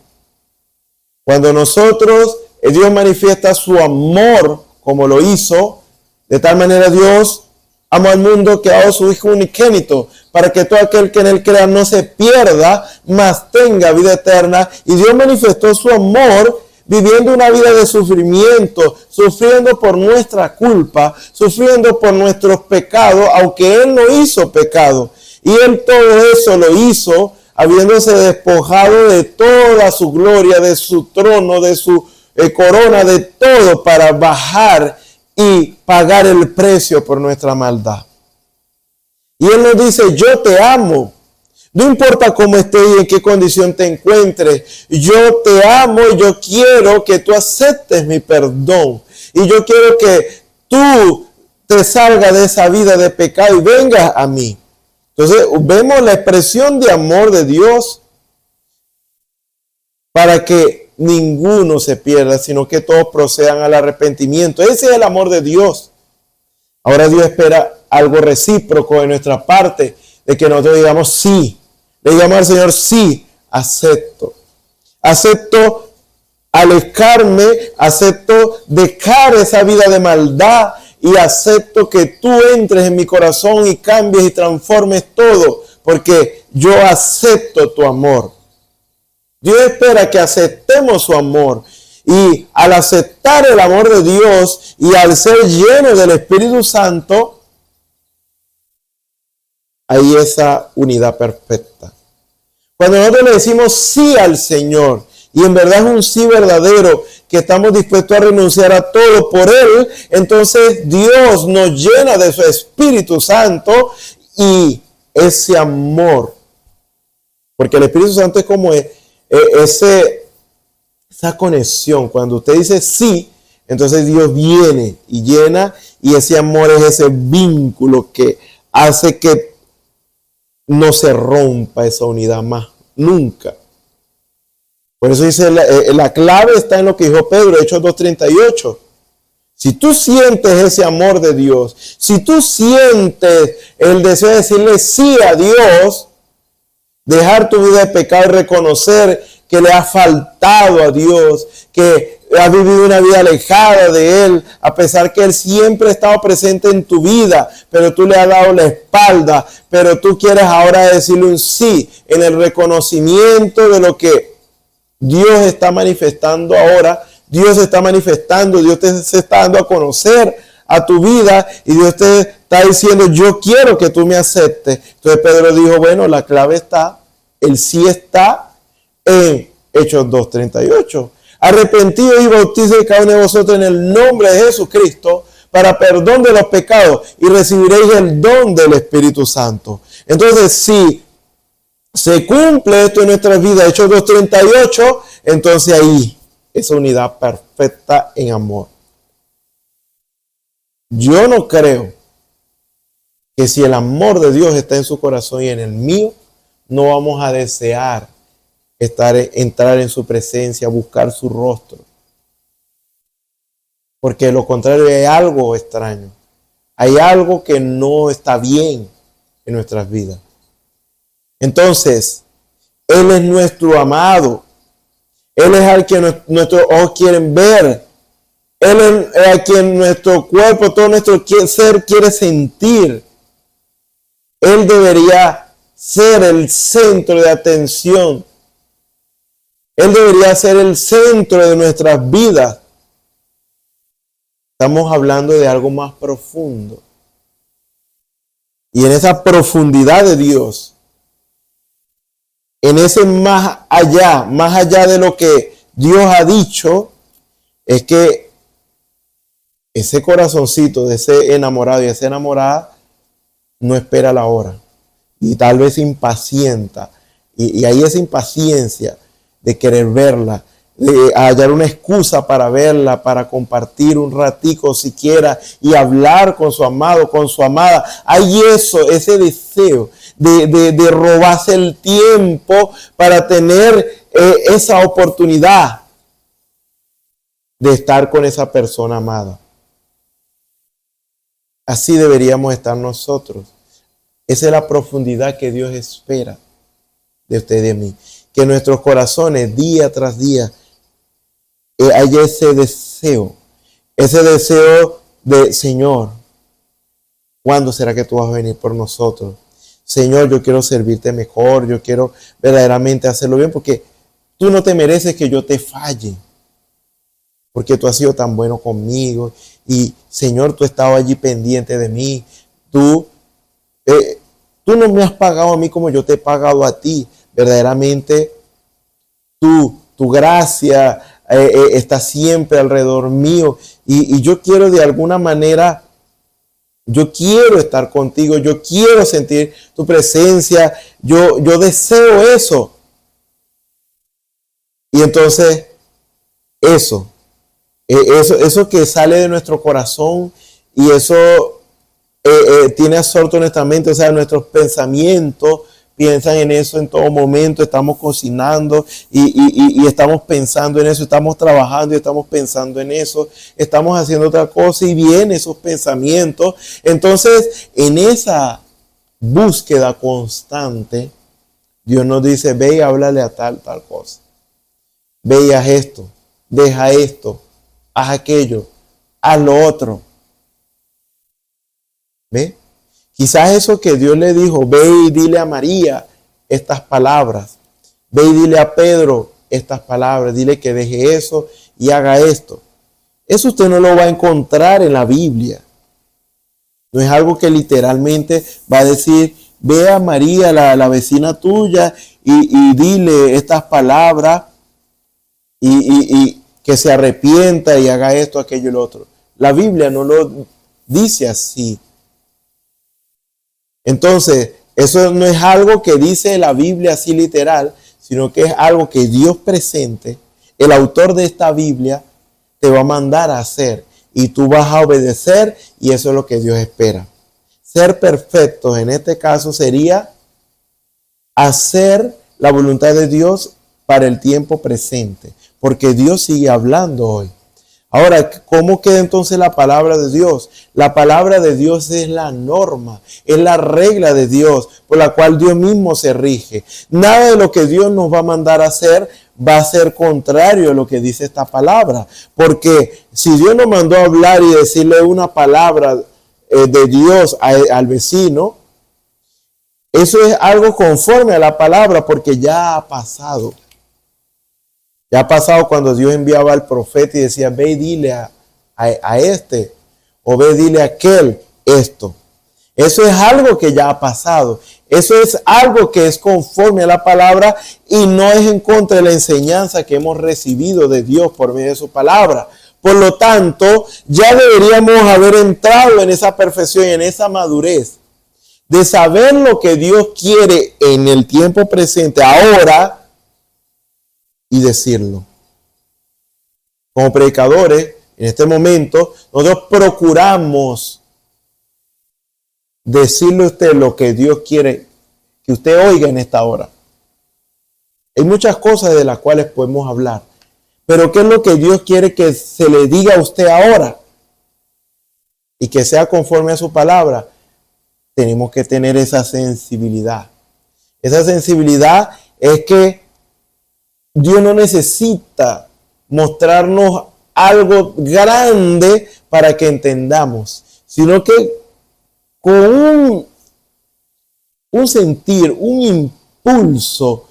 Cuando Dios manifiesta su amor como lo hizo, de tal manera Dios amó al mundo que ha dado su Hijo unigénito, para que todo aquel que en Él crea no se pierda, mas tenga vida eterna. Y Dios manifestó su amor viviendo una vida de sufrimiento, sufriendo por nuestra culpa, sufriendo por nuestros pecados, aunque Él no hizo pecado. Y Él todo eso lo hizo habiéndose despojado de toda su gloria, de su trono, de su corona, de todo, para bajar y pagar el precio por nuestra maldad. Y Él nos dice: yo te amo. No importa cómo estés y en qué condición te encuentres. Yo te amo y yo quiero que tú aceptes mi perdón. Y yo quiero que tú te salgas de esa vida de pecado y vengas a mí. Entonces vemos la expresión de amor de Dios para que ninguno se pierda, sino que todos procedan al arrepentimiento. Ese es el amor de Dios. Ahora Dios espera algo recíproco de nuestra parte, de que nosotros digamos sí. Le digamos al Señor: sí, acepto. Acepto alejarme, acepto dejar esa vida de maldad y acepto que tú entres en mi corazón y cambies y transformes todo, porque yo acepto tu amor. Dios espera que aceptemos su amor. Y al aceptar el amor de Dios y al ser lleno del Espíritu Santo, hay esa unidad perfecta. Cuando nosotros le decimos sí al Señor, y en verdad es un sí verdadero, que estamos dispuestos a renunciar a todo por Él, entonces Dios nos llena de su Espíritu Santo y ese amor. Porque el Espíritu Santo es como esa conexión. Cuando usted dice sí, entonces Dios viene y llena, y ese amor es ese vínculo que hace que no se rompa esa unidad más, nunca. Por eso dice, la clave está en lo que dijo Pedro, Hechos 2:38. Si tú sientes ese amor de Dios, si tú sientes el deseo de decirle sí a Dios, dejar tu vida de pecado y reconocer que le has faltado a Dios, que has vivido una vida alejada de Él, a pesar que Él siempre ha estado presente en tu vida, pero tú le has dado la espalda, pero tú quieres ahora decirle un sí en el reconocimiento de lo que Dios está manifestando ahora. Dios está manifestando, Dios te se está dando a conocer a tu vida y Dios te está diciendo: yo quiero que tú me aceptes. Entonces Pedro dijo: bueno, la clave está, el sí está en Hechos 2:38. Arrepentidos y bautizados cada uno de vosotros en el nombre de Jesucristo para perdón de los pecados y recibiréis el don del Espíritu Santo. Entonces, si se cumple esto en nuestras vidas, Hechos 2:38, entonces ahí esa unidad perfecta en amor. Yo no creo que si el amor de Dios está en su corazón y en el mío, no vamos a desear entrar en su presencia, buscar su rostro. Porque de lo contrario hay algo extraño. Hay algo que no está bien en nuestras vidas. Entonces, Él es nuestro amado. Él es al que nuestros ojos quieren ver. Él es a quien nuestro cuerpo, todo nuestro ser quiere sentir. Él debería ser el centro de atención. Él debería ser el centro de nuestras vidas. Estamos hablando de algo más profundo. Y en esa profundidad de Dios, en ese más allá de lo que Dios ha dicho, es que ese corazoncito de ese enamorado y esa enamorada no espera la hora. Y tal vez impacienta. Y hay esa impaciencia de querer verla, de hallar una excusa para verla, para compartir un ratico siquiera y hablar con su amado, con su amada. Hay ese deseo de robarse el tiempo para tener esa oportunidad. de estar con esa persona amada. Así deberíamos estar nosotros. Esa es la profundidad que Dios espera de usted y de mí. Que en nuestros corazones, día tras día, haya ese deseo de, Señor, ¿cuándo será que tú vas a venir por nosotros? Señor, yo quiero servirte mejor, yo quiero verdaderamente hacerlo bien, porque tú no te mereces que yo te falle, porque tú has sido tan bueno conmigo, y Señor, tú has estado allí pendiente de mí, tú no me has pagado a mí como yo te he pagado a ti, verdaderamente tu gracia está siempre alrededor mío, y yo quiero de alguna manera, yo quiero estar contigo, yo quiero sentir tu presencia, yo deseo eso. Y entonces, eso que sale de nuestro corazón, y eso tiene absorto nuestra mente, o sea, nuestros pensamientos piensan en eso en todo momento, estamos cocinando y estamos pensando en eso, estamos trabajando y estamos pensando en eso, estamos haciendo otra cosa y vienen esos pensamientos. Entonces, en esa búsqueda constante, Dios nos dice, ve y háblale a tal cosa. Ve y haz esto, deja esto, haz aquello, haz lo otro. ¿Ve? Quizás eso que Dios le dijo, ve y dile a María estas palabras, ve y dile a Pedro estas palabras, dile que deje eso y haga esto. Eso usted no lo va a encontrar en la Biblia. No es algo que literalmente va a decir, ve a María, la vecina tuya, y dile estas palabras y que se arrepienta y haga esto, aquello y lo otro. La Biblia no lo dice así. Entonces, eso no es algo que dice la Biblia así literal, sino que es algo que Dios presente, el autor de esta Biblia, te va a mandar a hacer. Y tú vas a obedecer, y eso es lo que Dios espera. Ser perfectos en este caso sería hacer la voluntad de Dios para el tiempo presente, porque Dios sigue hablando hoy. Ahora, ¿cómo queda entonces la palabra de Dios? La palabra de Dios es la norma, es la regla de Dios por la cual Dios mismo se rige. Nada de lo que Dios nos va a mandar a hacer va a ser contrario a lo que dice esta palabra. Porque si Dios nos mandó a hablar y decirle una palabra de Dios al vecino, eso es algo conforme a la palabra, porque ya ha pasado. Ya ha pasado cuando Dios enviaba al profeta y decía, ve y dile a este, o ve y dile a aquel esto. Eso es algo que ya ha pasado. Eso es algo que es conforme a la palabra y no es en contra de la enseñanza que hemos recibido de Dios por medio de su palabra. Por lo tanto, ya deberíamos haber entrado en esa perfección, en esa madurez de saber lo que Dios quiere en el tiempo presente, ahora, y decirlo. Como predicadores, en este momento, nosotros procuramos decirle a usted lo que Dios quiere que usted oiga en esta hora. Hay muchas cosas de las cuales podemos hablar, pero ¿qué es lo que Dios quiere que se le diga a usted ahora? Y que sea conforme a su palabra. Tenemos que tener esa sensibilidad. Esa sensibilidad es que Dios no necesita mostrarnos algo grande para que entendamos, sino que con un sentir, un impulso,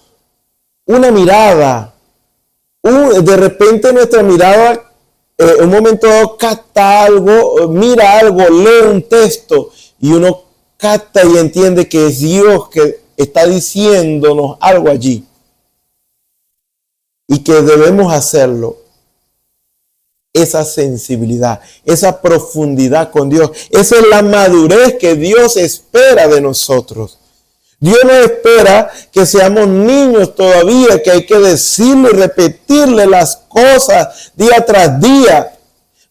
una mirada, de repente nuestra mirada en un momento dado capta algo, mira algo, lee un texto y uno capta y entiende que es Dios que está diciéndonos algo allí. Y que debemos hacerlo. Esa sensibilidad, esa profundidad con Dios. Esa es la madurez que Dios espera de nosotros. Dios no espera que seamos niños todavía, que hay que decirle y repetirle las cosas día tras día.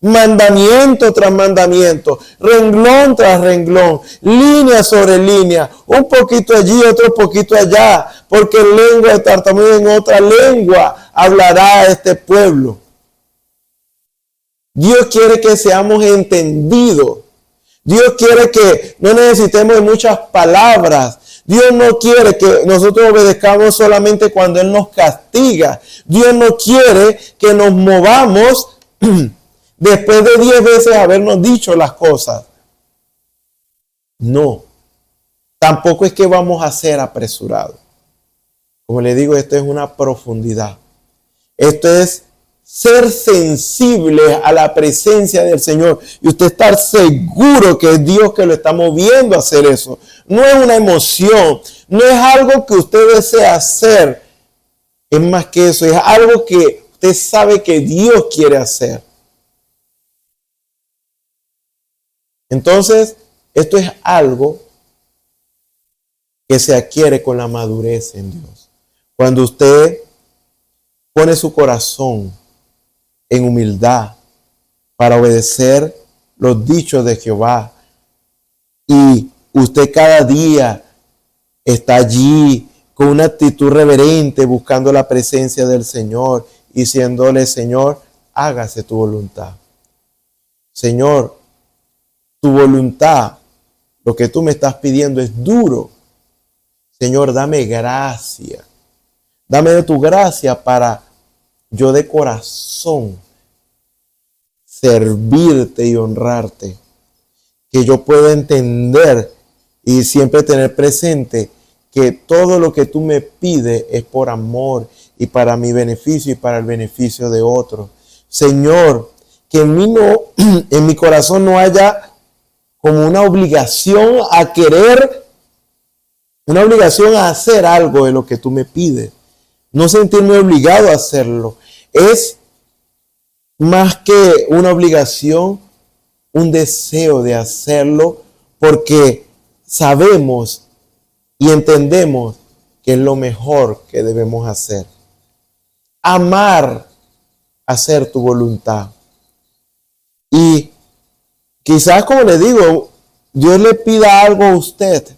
Mandamiento tras mandamiento, renglón tras renglón, línea sobre línea, un poquito allí, otro poquito allá, porque lengua de tartamudo en otra lengua hablará a este pueblo. Dios quiere que seamos entendidos. Dios quiere que no necesitemos de muchas palabras. Dios no quiere que nosotros obedezcamos solamente cuando Él nos castiga. Dios no quiere que nos movamos después de 10 veces habernos dicho las cosas. No. Tampoco es que vamos a ser apresurados. Como le digo, esto es una profundidad. Esto es ser sensible a la presencia del Señor y usted estar seguro que es Dios que lo está moviendo a hacer eso. No es una emoción, no es algo que usted desea hacer. Es más que eso, es algo que usted sabe que Dios quiere hacer. Entonces, esto es algo que se adquiere con la madurez en Dios. Cuando usted pone su corazón en humildad para obedecer los dichos de Jehová y usted cada día está allí con una actitud reverente buscando la presencia del Señor y diciéndole: Señor, hágase tu voluntad. Señor, tu voluntad, lo que tú me estás pidiendo es duro. Señor, dame gracia. Dame de tu gracia para yo de corazón servirte y honrarte. Que yo pueda entender y siempre tener presente que todo lo que tú me pides es por amor y para mi beneficio y para el beneficio de otros. Señor, que en mi corazón no haya como una obligación a querer, una obligación a hacer algo de lo que tú me pides. No sentirme obligado a hacerlo. Es más que una obligación, un deseo de hacerlo porque sabemos y entendemos que es lo mejor que debemos hacer. Amar, hacer tu voluntad. Y quizás, como le digo, Dios le pida algo a usted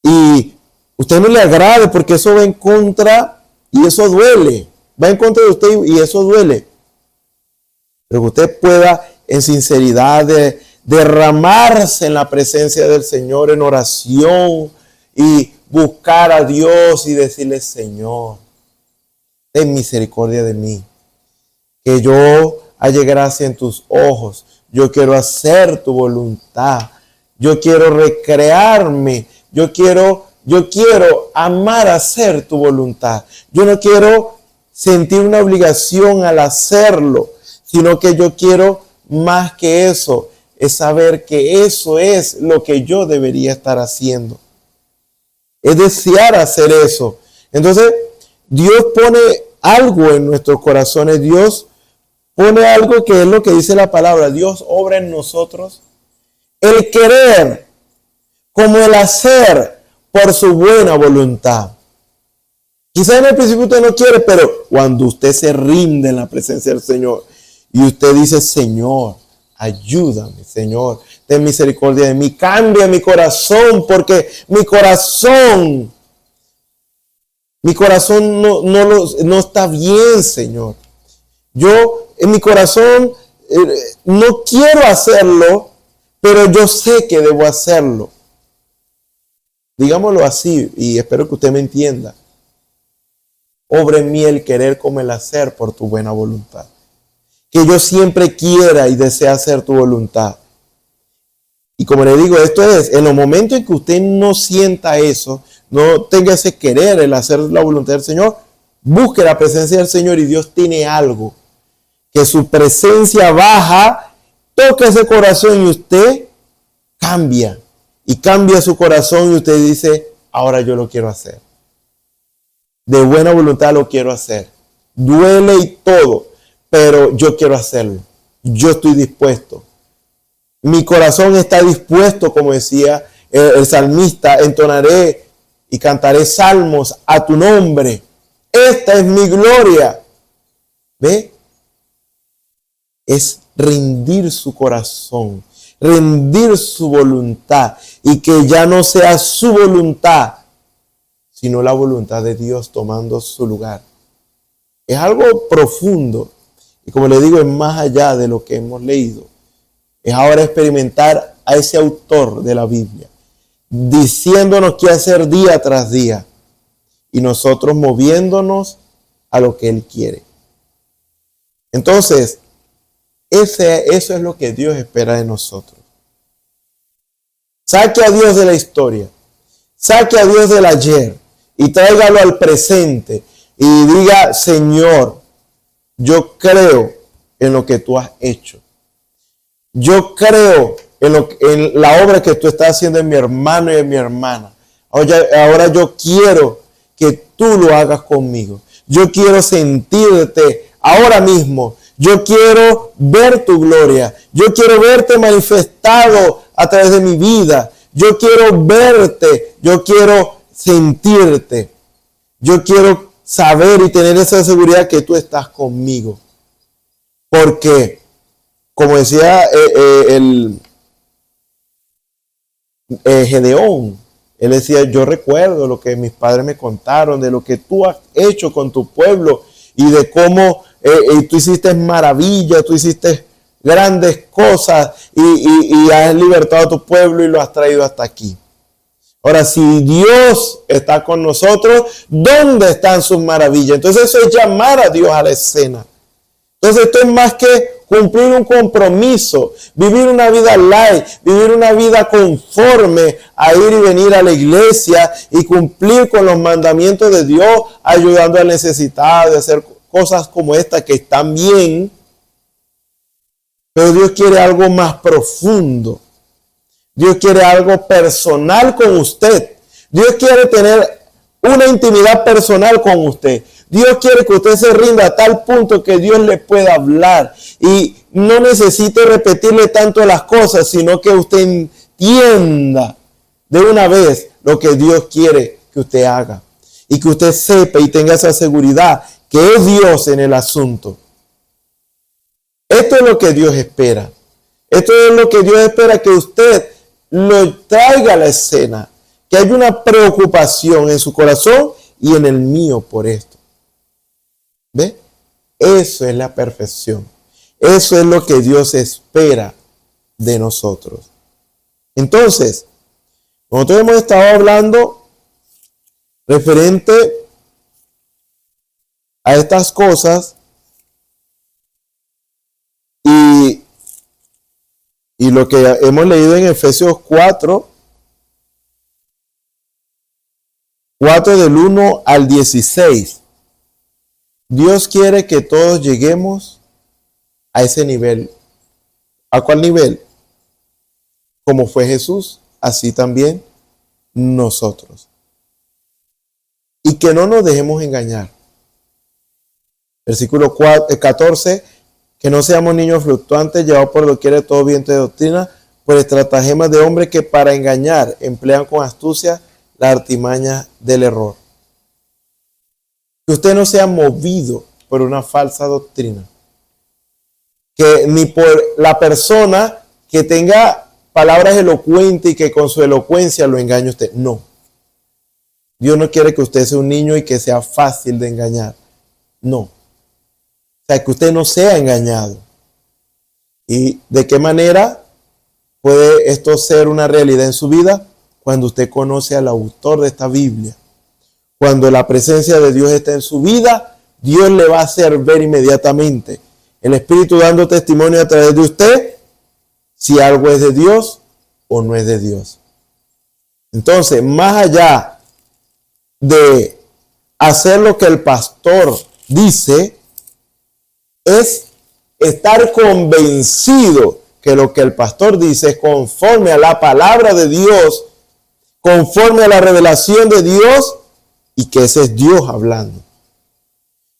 y usted no le agrade porque eso va en contra y eso duele. Va en contra de usted y eso duele. Pero que usted pueda en sinceridad derramarse en la presencia del Señor en oración y buscar a Dios y decirle: Señor, ten misericordia de mí, que yo halle gracia en tus ojos. Yo quiero hacer tu voluntad. Yo quiero recrearme. Yo quiero amar hacer tu voluntad. Yo no quiero sentir una obligación al hacerlo, sino que yo quiero más que eso, es saber que eso es lo que yo debería estar haciendo. Es desear hacer eso. Entonces, Dios pone algo en nuestros corazones. Dios pone algo que es lo que dice la palabra. Dios obra en nosotros el querer como el hacer por su buena voluntad. Quizás en el principio usted no quiere, pero cuando usted se rinde en la presencia del Señor y usted dice: Señor, ayúdame, Señor, ten misericordia de mí, cambia mi corazón, porque mi corazón no está bien, Señor. Yo en mi corazón no quiero hacerlo, pero yo sé que debo hacerlo. Digámoslo así, y espero que usted me entienda. Obra en mí el querer como el hacer por tu buena voluntad. Que yo siempre quiera y desee hacer tu voluntad. Y como le digo, esto es, en los momentos en que usted no sienta eso, no tenga ese querer, el hacer la voluntad del Señor, busque la presencia del Señor y Dios tiene algo. Que su presencia baja, toca ese corazón y usted cambia. Y cambia su corazón y usted dice: ahora yo lo quiero hacer. De buena voluntad lo quiero hacer. Duele y todo, pero yo quiero hacerlo. Yo estoy dispuesto. Mi corazón está dispuesto, como decía el salmista: entonaré y cantaré salmos a tu nombre. Esta es mi gloria. ¿Ve? Es rendir su corazón, rendir su voluntad y que ya no sea su voluntad, sino la voluntad de Dios tomando su lugar. Es algo profundo Y como le digo, es más allá de lo que hemos leído. Es ahora experimentar a ese autor de la Biblia, diciéndonos qué hacer día tras día, y nosotros moviéndonos a lo que Él quiere. Entonces, eso es lo que Dios espera de nosotros. Saque a Dios de la historia, saque a Dios del ayer y tráigalo al presente y diga: Señor, yo creo en lo que tú has hecho. Yo creo en la obra que tú estás haciendo en mi hermano y en mi hermana. Ahora yo quiero que tú lo hagas conmigo. Yo quiero sentirte ahora mismo. Yo quiero ver tu gloria. Yo quiero verte manifestado a través de mi vida. Yo quiero verte. Yo quiero sentirte. Yo quiero saber y tener esa seguridad que tú estás conmigo. Porque, como decía Gedeón, él decía: yo recuerdo lo que mis padres me contaron, de lo que tú has hecho con tu pueblo y de cómo tú hiciste maravillas, tú hiciste grandes cosas y has libertado a tu pueblo y lo has traído hasta aquí. Ahora, si Dios está con nosotros, ¿dónde están sus maravillas? Entonces eso es llamar a Dios a la escena. Entonces esto es más que cumplir un compromiso, vivir una vida light, vivir una vida conforme a ir y venir a la iglesia y cumplir con los mandamientos de Dios, ayudando al necesitado, de hacer cosas como esta que están bien. Pero Dios quiere algo más profundo. Dios quiere algo personal con usted. Dios quiere tener una intimidad personal con usted. Dios quiere que usted se rinda a tal punto que Dios le pueda hablar y no necesite repetirle tanto las cosas, sino que usted entienda de una vez lo que Dios quiere que usted haga y que usted sepa y tenga esa seguridad que es Dios en el asunto. Esto es lo que Dios espera. Esto es lo que Dios espera, que usted lo traiga a la escena, que haya una preocupación en su corazón y en el mío por esto. ¿Ve? Eso es la perfección. Eso es lo que Dios espera de nosotros. Entonces, nosotros hemos estado hablando referente a estas cosas y lo que hemos leído en Efesios 4 del 1 al 16. Dios quiere que todos lleguemos a ese nivel. ¿A cuál nivel? Como fue Jesús, así también nosotros. Y que no nos dejemos engañar. Versículo 14, que no seamos niños fluctuantes, llevados por doquier de todo viento de doctrina, por estratagemas de hombres que para engañar emplean con astucia la artimaña del error. Que usted no sea movido por una falsa doctrina. Que ni por la persona que tenga palabras elocuentes y que con su elocuencia lo engañe usted. No. Dios no quiere que usted sea un niño y que sea fácil de engañar. No. O sea, que usted no sea engañado. ¿Y de qué manera puede esto ser una realidad en su vida? Cuando usted conoce al autor de esta Biblia. Cuando la presencia de Dios está en su vida, Dios le va a hacer ver inmediatamente. El Espíritu dando testimonio a través de usted si algo es de Dios o no es de Dios. Entonces, más allá de hacer lo que el pastor dice, es estar convencido que lo que el pastor dice es conforme a la palabra de Dios, conforme a la revelación de Dios, y que ese es Dios hablando.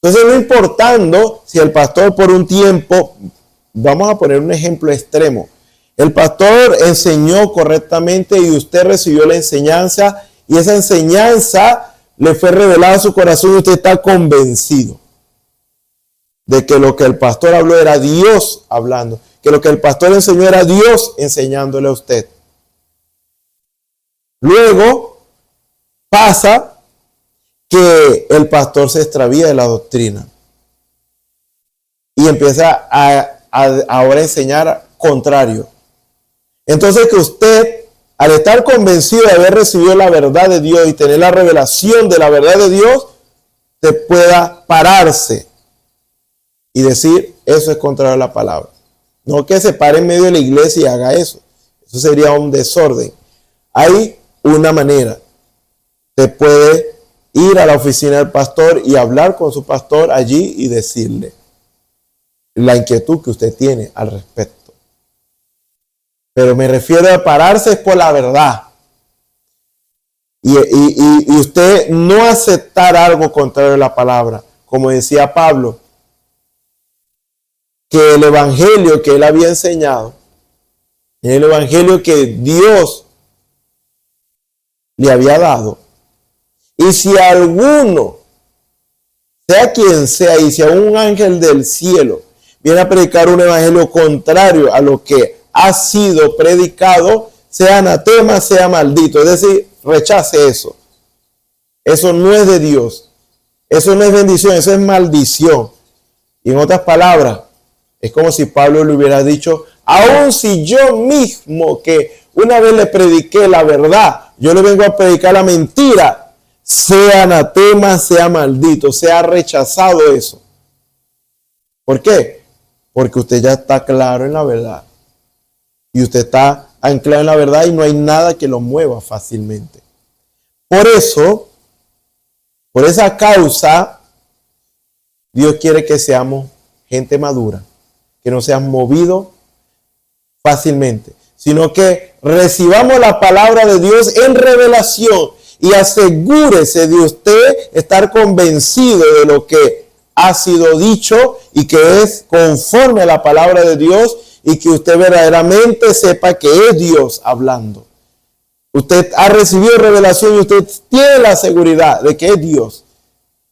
Entonces, no importando si el pastor por un tiempo, vamos a poner un ejemplo extremo, el pastor enseñó correctamente y usted recibió la enseñanza y esa enseñanza le fue revelada a su corazón y usted está convencido de que lo que el pastor habló era Dios hablando, que lo que el pastor enseñó era Dios enseñándole a usted. Luego pasa que el pastor se extravía de la doctrina y empieza a ahora enseñar contrario. Entonces que usted, al estar convencido de haber recibido la verdad de Dios y tener la revelación de la verdad de Dios, te pueda pararse y decir, eso es contrario a la palabra. No que se pare en medio de la iglesia y haga eso. Eso sería un desorden. Hay una manera. Te puede ir a la oficina del pastor y hablar con su pastor allí y decirle la inquietud que usted tiene al respecto. Pero me refiero a pararse por la verdad. Y usted no aceptar algo contrario a la palabra. Como decía Pablo, que el evangelio que él había enseñado, el evangelio que Dios le había dado, y si alguno, sea quien sea, y si a un ángel del cielo viene a predicar un evangelio contrario a lo que ha sido predicado, sea anatema, sea maldito. Es decir, rechace eso. Eso no es de Dios. Eso no es bendición, eso es maldición. Y en otras palabras, es como si Pablo le hubiera dicho, aun si yo mismo que una vez le prediqué la verdad, yo le vengo a predicar la mentira, sea anatema, sea maldito, sea rechazado eso. ¿Por qué? Porque usted ya está claro en la verdad. Y usted está anclado en la verdad y no hay nada que lo mueva fácilmente. Por eso, por esa causa, Dios quiere que seamos gente madura, que no seamos movidos fácilmente, sino que recibamos la palabra de Dios en revelación y asegúrese de usted estar convencido de lo que ha sido dicho y que es conforme a la palabra de Dios y que usted verdaderamente sepa que es Dios hablando. Usted ha recibido revelación y usted tiene la seguridad de que es Dios.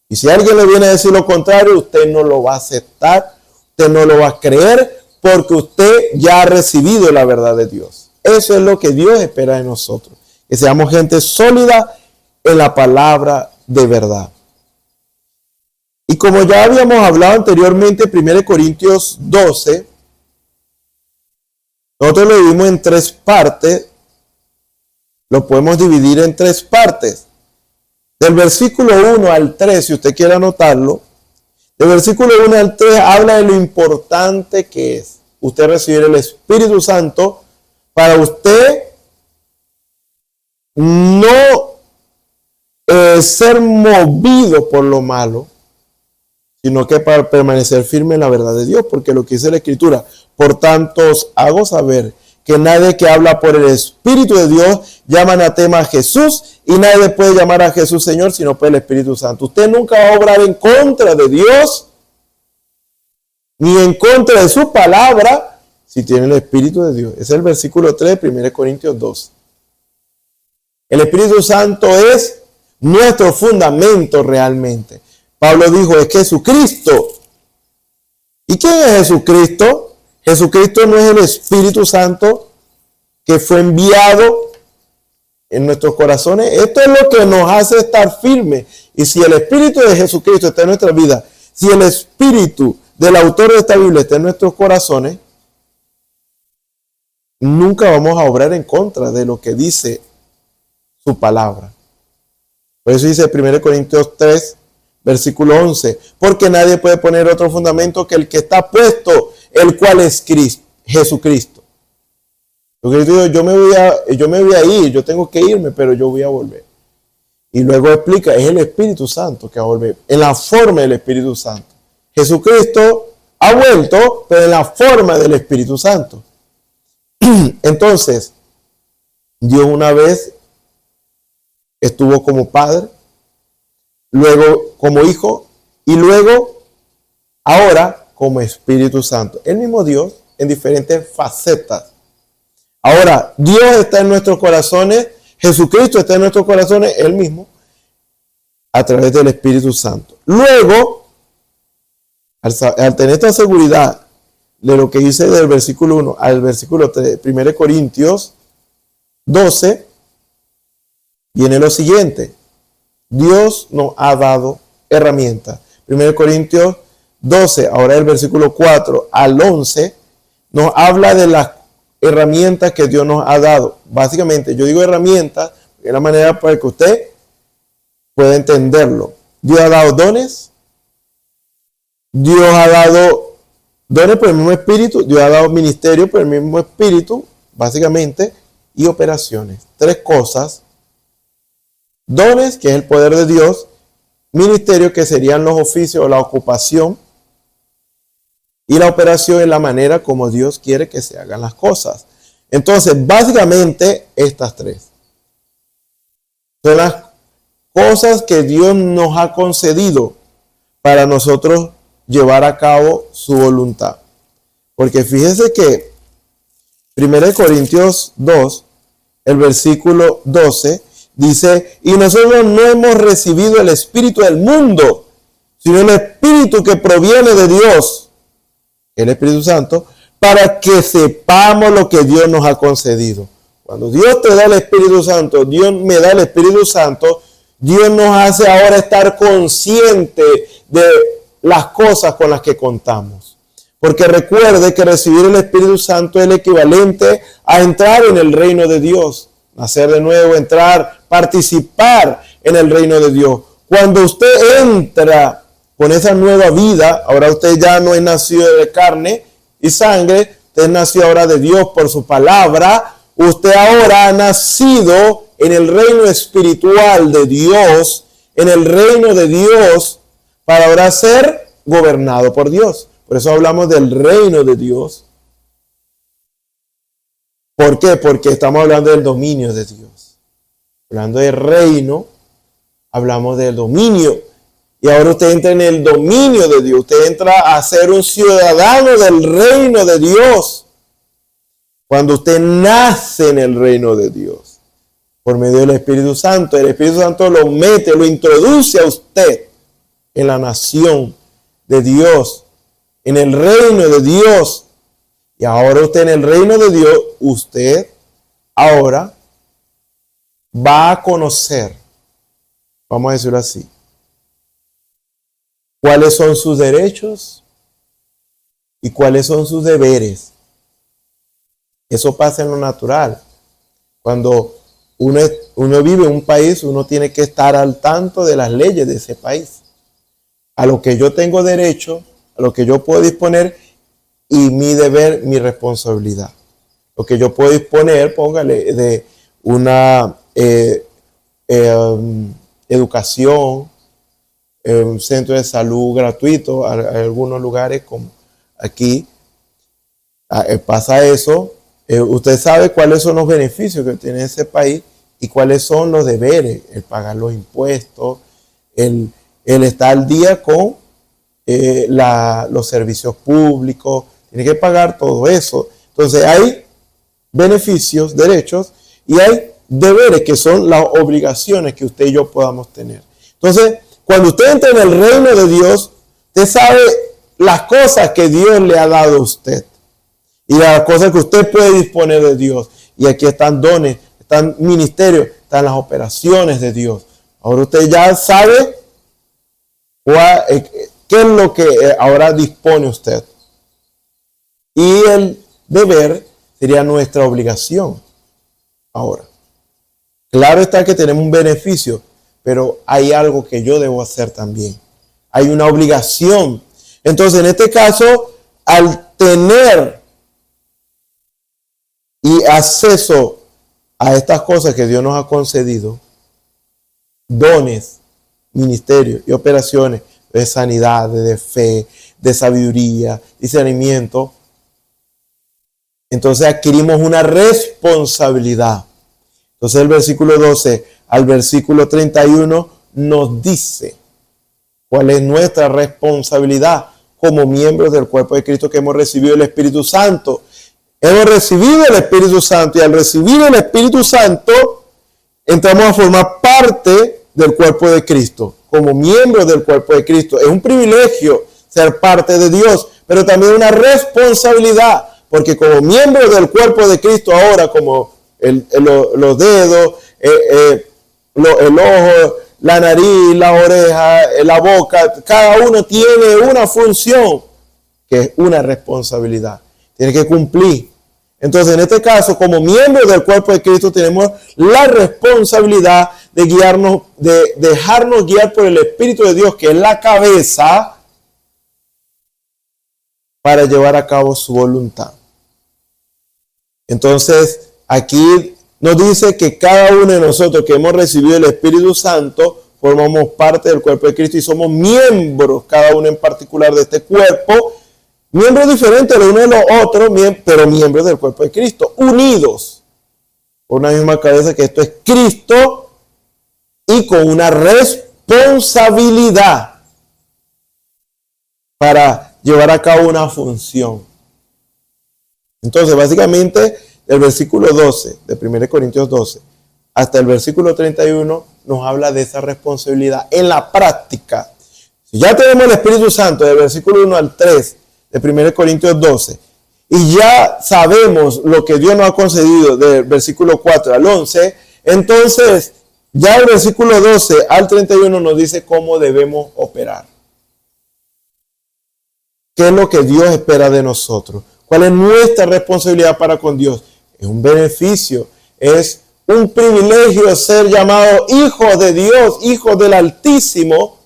Y si alguien le viene a decir lo contrario, usted no lo va a aceptar, usted no lo va a creer, porque usted ya ha recibido la verdad de Dios. Eso es lo que Dios espera de nosotros, que seamos gente sólida en la palabra de verdad. Y como ya habíamos hablado anteriormente, 1 Corintios 12, nosotros lo dividimos en 3 partes, lo podemos dividir en 3 partes. Del versículo 1 al 3, si usted quiere anotarlo, del versículo 1 al 3 habla de lo importante que es usted recibir el Espíritu Santo para usted no ser movido por lo malo, sino que para permanecer firme en la verdad de Dios, porque lo que dice la Escritura, por tanto os hago saber que nadie que habla por el Espíritu de Dios llama anatema a Jesús, y nadie puede llamar a Jesús Señor sino por el Espíritu Santo. Usted nunca va a obrar en contra de Dios ni en contra de su palabra si tiene el Espíritu de Dios. Ese es el versículo 3 de 1 Corintios 2. El Espíritu Santo es nuestro fundamento realmente. Pablo dijo, es Jesucristo. ¿Y quién es Jesucristo? Jesucristo no es el Espíritu Santo que fue enviado en nuestros corazones. Esto es lo que nos hace estar firmes. Y si el Espíritu de Jesucristo está en nuestra vida, si el Espíritu del autor de esta Biblia está en nuestros corazones, nunca vamos a obrar en contra de lo que dice su palabra. Por eso dice 1 Corintios 3, versículo 11, porque nadie puede poner otro fundamento que el que está puesto, el cual es Cristo, Jesucristo. Yo me voy a ir, yo tengo que irme, pero yo voy a volver. Y luego explica, es el Espíritu Santo que va a volver, en la forma del Espíritu Santo. Jesucristo ha vuelto, pero en la forma del Espíritu Santo. Entonces, Dios una vez estuvo como Padre, luego como Hijo, y luego, ahora, como Espíritu Santo. El mismo Dios en diferentes facetas. Ahora, Dios está en nuestros corazones, Jesucristo está en nuestros corazones, Él mismo, a través del Espíritu Santo. Luego, al tener esta seguridad de lo que dice del versículo 1 al versículo 3, 1 Corintios 12, viene lo siguiente. Dios nos ha dado herramientas. 1 Corintios 12, ahora el versículo 4 al 11, nos habla de las herramientas que Dios nos ha dado. Básicamente, yo digo herramientas, de la manera para que usted pueda entenderlo. Dios ha dado dones. Dios ha dado dones por el mismo Espíritu. Dios ha dado ministerio por el mismo Espíritu, básicamente, y operaciones. 3 cosas. Dones, que es el poder de Dios. Ministerio, que serían los oficios o la ocupación. Y la operación es la manera como Dios quiere que se hagan las cosas. Entonces, básicamente, estas 3 son las cosas que Dios nos ha concedido para nosotros llevar a cabo su voluntad. Porque fíjese que 1 Corintios 2, el versículo 12, dice, y nosotros no hemos recibido el espíritu del mundo, sino el espíritu que proviene de Dios, el Espíritu Santo, para que sepamos lo que Dios nos ha concedido. Cuando Dios te da el Espíritu Santo, Dios me da el Espíritu Santo, Dios nos hace ahora estar consciente de las cosas con las que contamos. Porque recuerde que recibir el Espíritu Santo es el equivalente a entrar en el reino de Dios. Nacer de nuevo, entrar, participar en el reino de Dios. Cuando usted entra con esa nueva vida, ahora usted ya no es nacido de carne y sangre, usted nació ahora de Dios por su palabra. Usted ahora ha nacido en el reino espiritual de Dios, en el reino de Dios, para ahora ser gobernado por Dios. Por eso hablamos del reino de Dios. ¿Por qué? Porque estamos hablando del dominio de Dios. Hablando de reino, hablamos del dominio. Y ahora usted entra en el dominio de Dios. Usted entra a ser un ciudadano del reino de Dios. Cuando usted nace en el reino de Dios, por medio del Espíritu Santo, el Espíritu Santo lo mete, lo introduce a usted en la nación de Dios, en el reino de Dios. Y ahora usted en el reino de Dios, usted ahora va a conocer, vamos a decirlo así, cuáles son sus derechos y cuáles son sus deberes. Eso pasa en lo natural. Cuando uno vive en un país, uno tiene que estar al tanto de las leyes de ese país. A lo que yo tengo derecho, a lo que yo puedo disponer y mi deber, mi responsabilidad. Lo que yo puedo disponer, póngale, de una educación, un centro de salud gratuito, hay algunos lugares como aquí pasa eso. Usted sabe cuáles son los beneficios que tiene ese país y cuáles son los deberes, el pagar los impuestos, el estar al día con los servicios públicos, tiene que pagar todo eso. Entonces hay beneficios, derechos, y hay deberes que son las obligaciones que usted y yo podamos tener. Entonces, cuando usted entra en el reino de Dios, usted sabe las cosas que Dios le ha dado a usted. Y las cosas que usted puede disponer de Dios. Y aquí están dones, están ministerios, están las operaciones de Dios. Ahora usted ya sabe qué es lo que ahora dispone usted. Y el deber sería nuestra obligación. Ahora, claro está que tenemos un beneficio, pero hay algo que yo debo hacer también. Hay una obligación. Entonces, en este caso, al tener y acceso a estas cosas que Dios nos ha concedido, dones, ministerios y operaciones de sanidad, de fe, de sabiduría, discernimiento, entonces adquirimos una responsabilidad. Entonces el versículo 12 al versículo 31 nos dice cuál es nuestra responsabilidad como miembros del cuerpo de Cristo que hemos recibido el Espíritu Santo. Hemos recibido el Espíritu Santo y al recibir el Espíritu Santo entramos a formar parte del cuerpo de Cristo, como miembros del cuerpo de Cristo. Es un privilegio ser parte de Dios, pero también una responsabilidad, porque como miembros del cuerpo de Cristo ahora, como los dedos, el ojo, la nariz, la oreja, la boca, cada uno tiene una función que es una responsabilidad. Tiene que cumplir. Entonces, en este caso, como miembros del cuerpo de Cristo, tenemos la responsabilidad de guiarnos, de dejarnos guiar por el Espíritu de Dios, que es la cabeza, para llevar a cabo su voluntad. Entonces, aquí nos dice que cada uno de nosotros que hemos recibido el Espíritu Santo, formamos parte del cuerpo de Cristo y somos miembros, cada uno en particular de este cuerpo, miembros diferentes los unos de los otros, pero miembros del cuerpo de Cristo, unidos por una misma cabeza, que esto es Cristo, y con una responsabilidad para llevar a cabo una función. Entonces, básicamente, el versículo 12 de 1 Corintios 12 hasta el versículo 31 nos habla de esa responsabilidad en la práctica. Si ya tenemos el Espíritu Santo del versículo 1 al 3 de 1 Corintios 12 y ya sabemos lo que Dios nos ha concedido del versículo 4 al 11, entonces ya el versículo 12 al 31 nos dice cómo debemos operar. ¿Qué es lo que Dios espera de nosotros? ¿Cuál es nuestra responsabilidad para con Dios? Es un beneficio, es un privilegio ser llamado hijos de Dios, hijos del Altísimo,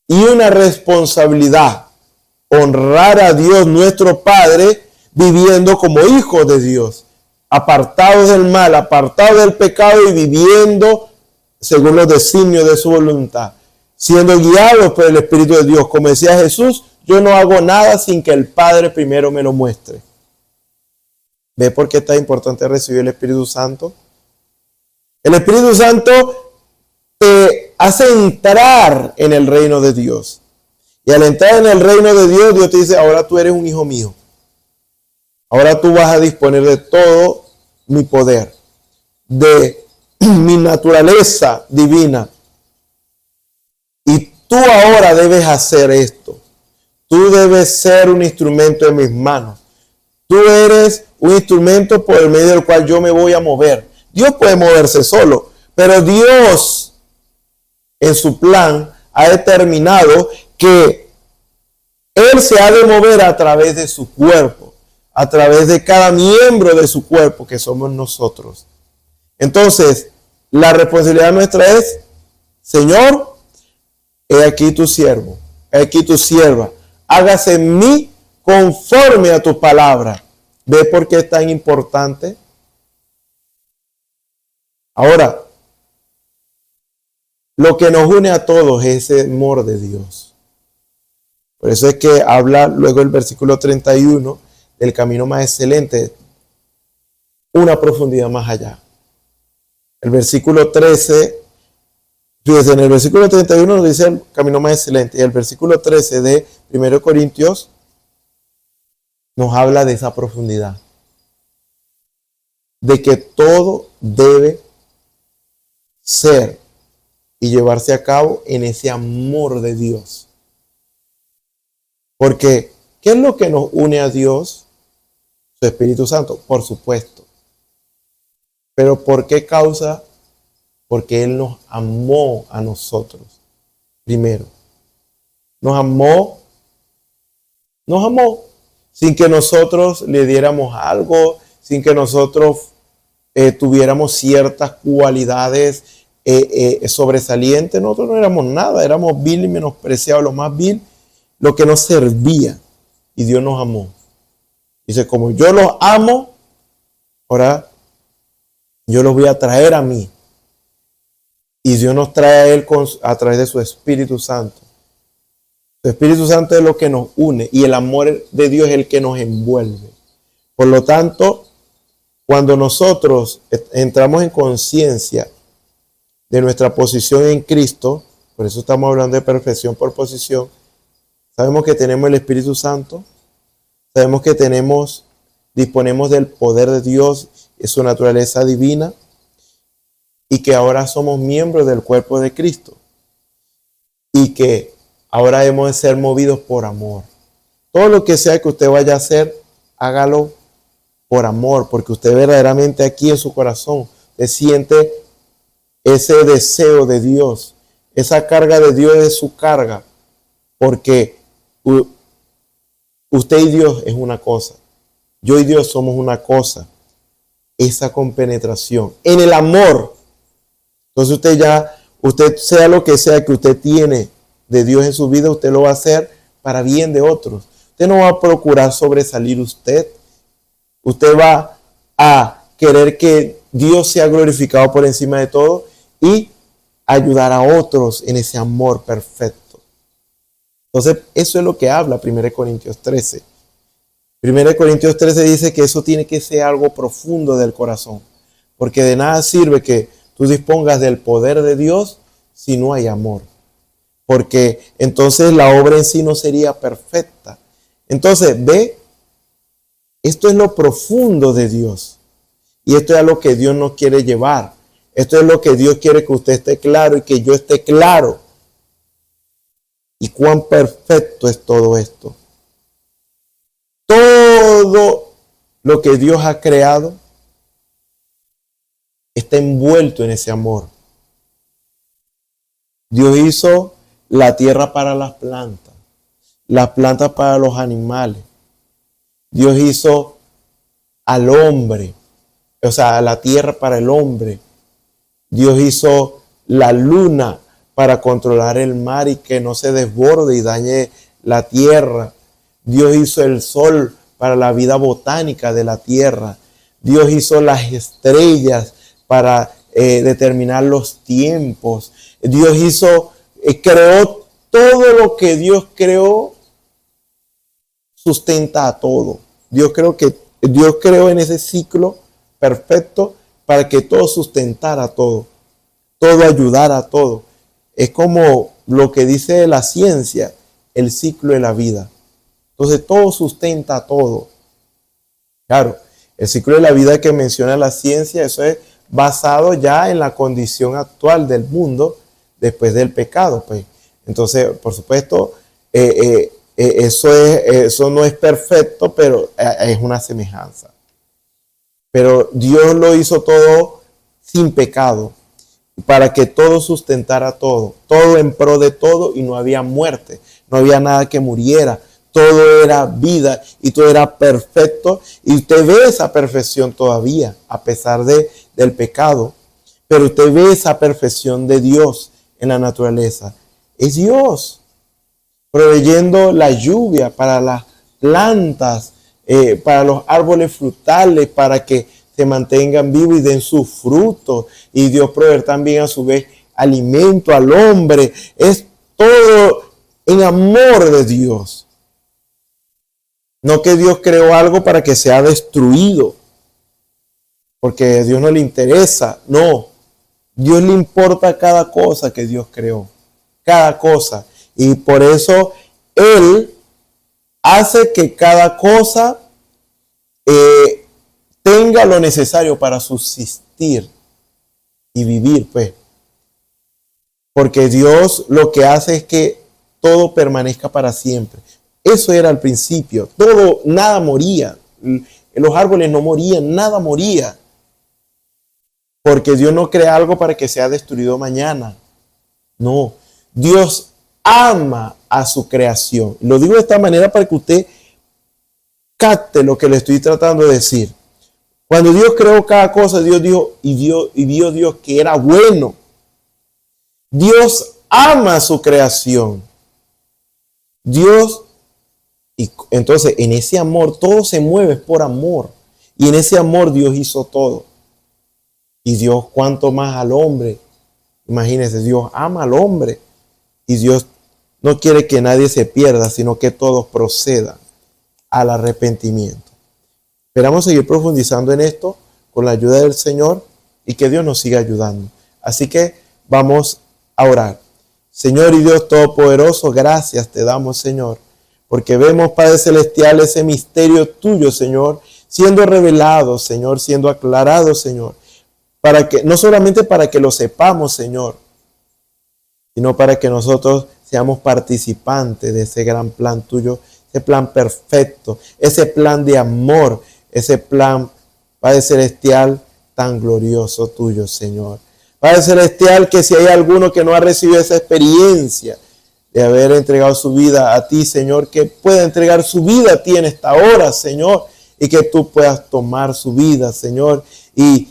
y una responsabilidad, honrar a Dios nuestro Padre, viviendo como hijos de Dios, apartados del mal, apartados del pecado y viviendo según los designios de su voluntad, siendo guiados por el Espíritu de Dios. Como decía Jesús, yo no hago nada sin que el Padre primero me lo muestre. ¿Ve por qué es tan importante recibir el Espíritu Santo? El Espíritu Santo te hace entrar en el reino de Dios. Y al entrar en el reino de Dios, Dios te dice, ahora tú eres un hijo mío. Ahora tú vas a disponer de todo mi poder, de mi naturaleza divina. Y tú ahora debes hacer esto. Tú debes ser un instrumento en mis manos. Tú eres un instrumento por el medio del cual yo me voy a mover. Dios puede moverse solo, pero Dios en su plan ha determinado que Él se ha de mover a través de su cuerpo, a través de cada miembro de su cuerpo que somos nosotros. Entonces, la responsabilidad nuestra es, Señor, he aquí tu siervo, he aquí tu sierva. Hágase en mí conforme a tu palabra. ¿Ve por qué es tan importante? Ahora, lo que nos une a todos es ese amor de Dios. Por eso es que habla luego el versículo 31 del camino más excelente, una profundidad más allá. El versículo 13, fíjense, en el versículo 31 nos dice el camino más excelente, y el versículo 13 de 1 Corintios nos habla de esa profundidad, de que todo debe ser y llevarse a cabo en ese amor de Dios. Porque, ¿qué es lo que nos une a Dios? Su Espíritu Santo, por supuesto. Pero ¿por qué causa? Porque Él nos amó a nosotros primero. Nos amó sin que nosotros le diéramos algo, sin que nosotros tuviéramos ciertas cualidades sobresalientes. Nosotros no éramos nada, éramos vil y menospreciados, lo más vil, lo que nos servía. Y Dios nos amó. Dice, como yo los amo, ahora yo los voy a traer a mí. Y Dios nos trae a Él a través de su Espíritu Santo. El Espíritu Santo es lo que nos une y el amor de Dios es el que nos envuelve. Por lo tanto, cuando nosotros entramos en conciencia de nuestra posición en Cristo, por eso estamos hablando de perfección por posición, sabemos que tenemos el Espíritu Santo, sabemos que disponemos del poder de Dios y su naturaleza divina, y que ahora somos miembros del cuerpo de Cristo, y que ahora hemos de ser movidos por amor. Todo lo que sea que usted vaya a hacer, hágalo por amor, porque usted verdaderamente aquí en su corazón se siente ese deseo de Dios. Esa carga de Dios es su carga, porque usted y Dios es una cosa. Yo y Dios somos una cosa. Esa compenetración en el amor. Entonces usted sea lo que sea que usted tiene de Dios en su vida, usted lo va a hacer para bien de otros. Usted no va a procurar sobresalir usted. Usted va a querer que Dios sea glorificado por encima de todo y ayudar a otros en ese amor perfecto. Entonces, eso es lo que habla 1 Corintios 13. 1 Corintios 13 dice que eso tiene que ser algo profundo del corazón, porque de nada sirve que tú dispongas del poder de Dios si no hay amor, porque entonces la obra en sí no sería perfecta. Entonces, ve, esto es lo profundo de Dios, y esto es a lo que Dios nos quiere llevar. Esto es lo que Dios quiere que usted esté claro y que yo esté claro. Y cuán perfecto es todo esto. Todo lo que Dios ha creado está envuelto en ese amor. Dios hizo la tierra para las plantas para los animales. Dios hizo al hombre, o sea, la tierra para el hombre. Dios hizo la luna para controlar el mar y que no se desborde y dañe la tierra. Dios hizo el sol para la vida botánica de la tierra. Dios hizo las estrellas para determinar los tiempos. Dios creó todo lo que Dios creó, sustenta a todo. Dios creó en ese ciclo perfecto para que todo sustentara todo ayudara a todo. Es como lo que dice la ciencia, el ciclo de la vida. Entonces todo sustenta a todo. Claro, el ciclo de la vida que menciona la ciencia, eso es basado ya en la condición actual del mundo después del pecado, pues. Entonces, por supuesto, eso no es perfecto, pero es una semejanza. Pero Dios lo hizo todo sin pecado, para que todo sustentara todo en pro de todo, y no había muerte, no había nada que muriera, todo era vida y todo era perfecto, y usted ve esa perfección todavía, a pesar del pecado, pero usted ve esa perfección de Dios en la naturaleza. Es Dios proveyendo la lluvia para las plantas, para los árboles frutales, para que se mantengan vivos y den sus frutos, y Dios proveer también a su vez alimento al hombre. Es todo en amor de Dios. No que Dios creó algo para que sea destruido, porque a Dios no le interesa. No, Dios le importa cada cosa que Dios creó, cada cosa, y por eso Él hace que cada cosa tenga lo necesario para subsistir y vivir, pues. Porque Dios lo que hace es que todo permanezca para siempre. Eso era al principio. Nada moría. Los árboles no morían, nada moría. Porque Dios no crea algo para que sea destruido mañana. No. Dios ama a su creación. Lo digo de esta manera para que usted capte lo que le estoy tratando de decir. Cuando Dios creó cada cosa, Dios dijo, y vio Dios que era bueno. Dios ama su creación. Y entonces en ese amor, todo se mueve por amor. Y en ese amor Dios hizo todo. Y Dios, cuanto más al hombre. Imagínense, Dios ama al hombre. Y Dios no quiere que nadie se pierda, sino que todos procedan al arrepentimiento. Esperamos seguir profundizando en esto con la ayuda del Señor y que Dios nos siga ayudando. Así que vamos a orar. Señor y Dios Todopoderoso, gracias te damos, Señor, porque vemos, Padre Celestial, ese misterio tuyo, Señor, siendo revelado, Señor, siendo aclarado, Señor, para que, no solamente para que lo sepamos, Señor, sino para que nosotros seamos participantes de ese gran plan tuyo, ese plan perfecto, ese plan de amor, ese plan, Padre Celestial, tan glorioso tuyo, Señor. Padre Celestial, que si hay alguno que no ha recibido esa experiencia de haber entregado su vida a ti, Señor, que pueda entregar su vida a ti en esta hora, Señor, y que tú puedas tomar su vida, Señor, y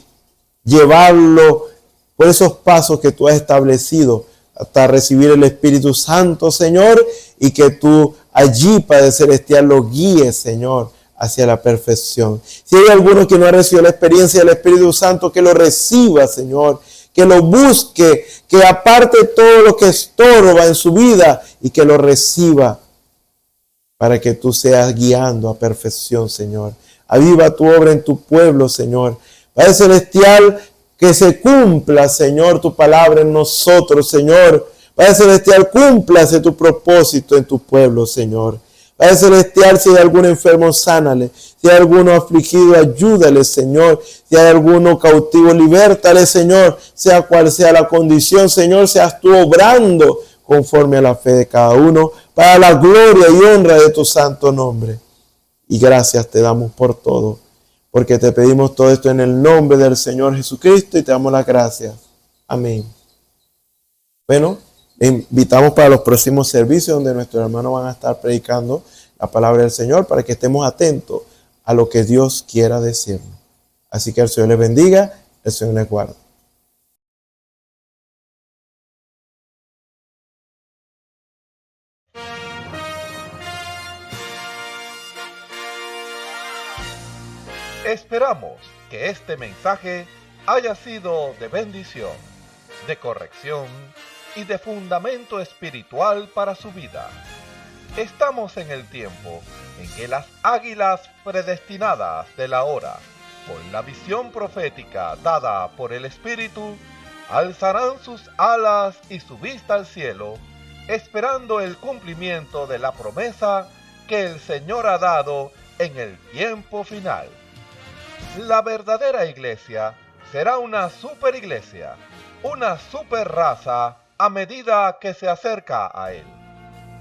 llevarlo por esos pasos que tú has establecido hasta recibir el Espíritu Santo, Señor, y que tú allí, Padre Celestial, lo guíes, Señor, hacia la perfección. Si hay alguno que no ha recibido la experiencia del Espíritu Santo, que lo reciba, Señor, que lo busque, que aparte todo lo que estorba en su vida y que lo reciba para que tú seas guiando a perfección, Señor. Aviva tu obra en tu pueblo, Señor. Padre Celestial, que se cumpla, Señor, tu palabra en nosotros, Señor. Padre Celestial, cúmplase tu propósito en tu pueblo, Señor. Padre Celestial, si hay algún enfermo, sánale. Si hay alguno afligido, ayúdale, Señor. Si hay alguno cautivo, libértale, Señor. Sea cual sea la condición, Señor, seas tú obrando conforme a la fe de cada uno, para la gloria y honra de tu santo nombre. Y gracias te damos por todo, porque te pedimos todo esto en el nombre del Señor Jesucristo y te damos las gracias. Amén. Bueno, le invitamos para los próximos servicios donde nuestros hermanos van a estar predicando la palabra del Señor para que estemos atentos a lo que Dios quiera decirnos. Así que el Señor les bendiga, el Señor les guarde. Esperamos que este mensaje haya sido de bendición, de corrección y de fundamento espiritual para su vida. Estamos en el tiempo en que las águilas predestinadas de la hora, con la visión profética dada por el Espíritu, alzarán sus alas y su vista al cielo, esperando el cumplimiento de la promesa que el Señor ha dado en el tiempo final. La verdadera iglesia será una superiglesia, una superraza a medida que se acerca a Él.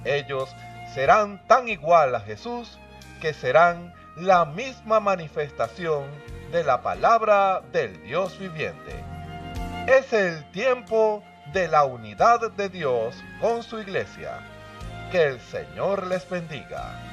Ellos serán tan igual a Jesús que serán la misma manifestación de la palabra del Dios viviente. Es el tiempo de la unidad de Dios con su iglesia. Que el Señor les bendiga.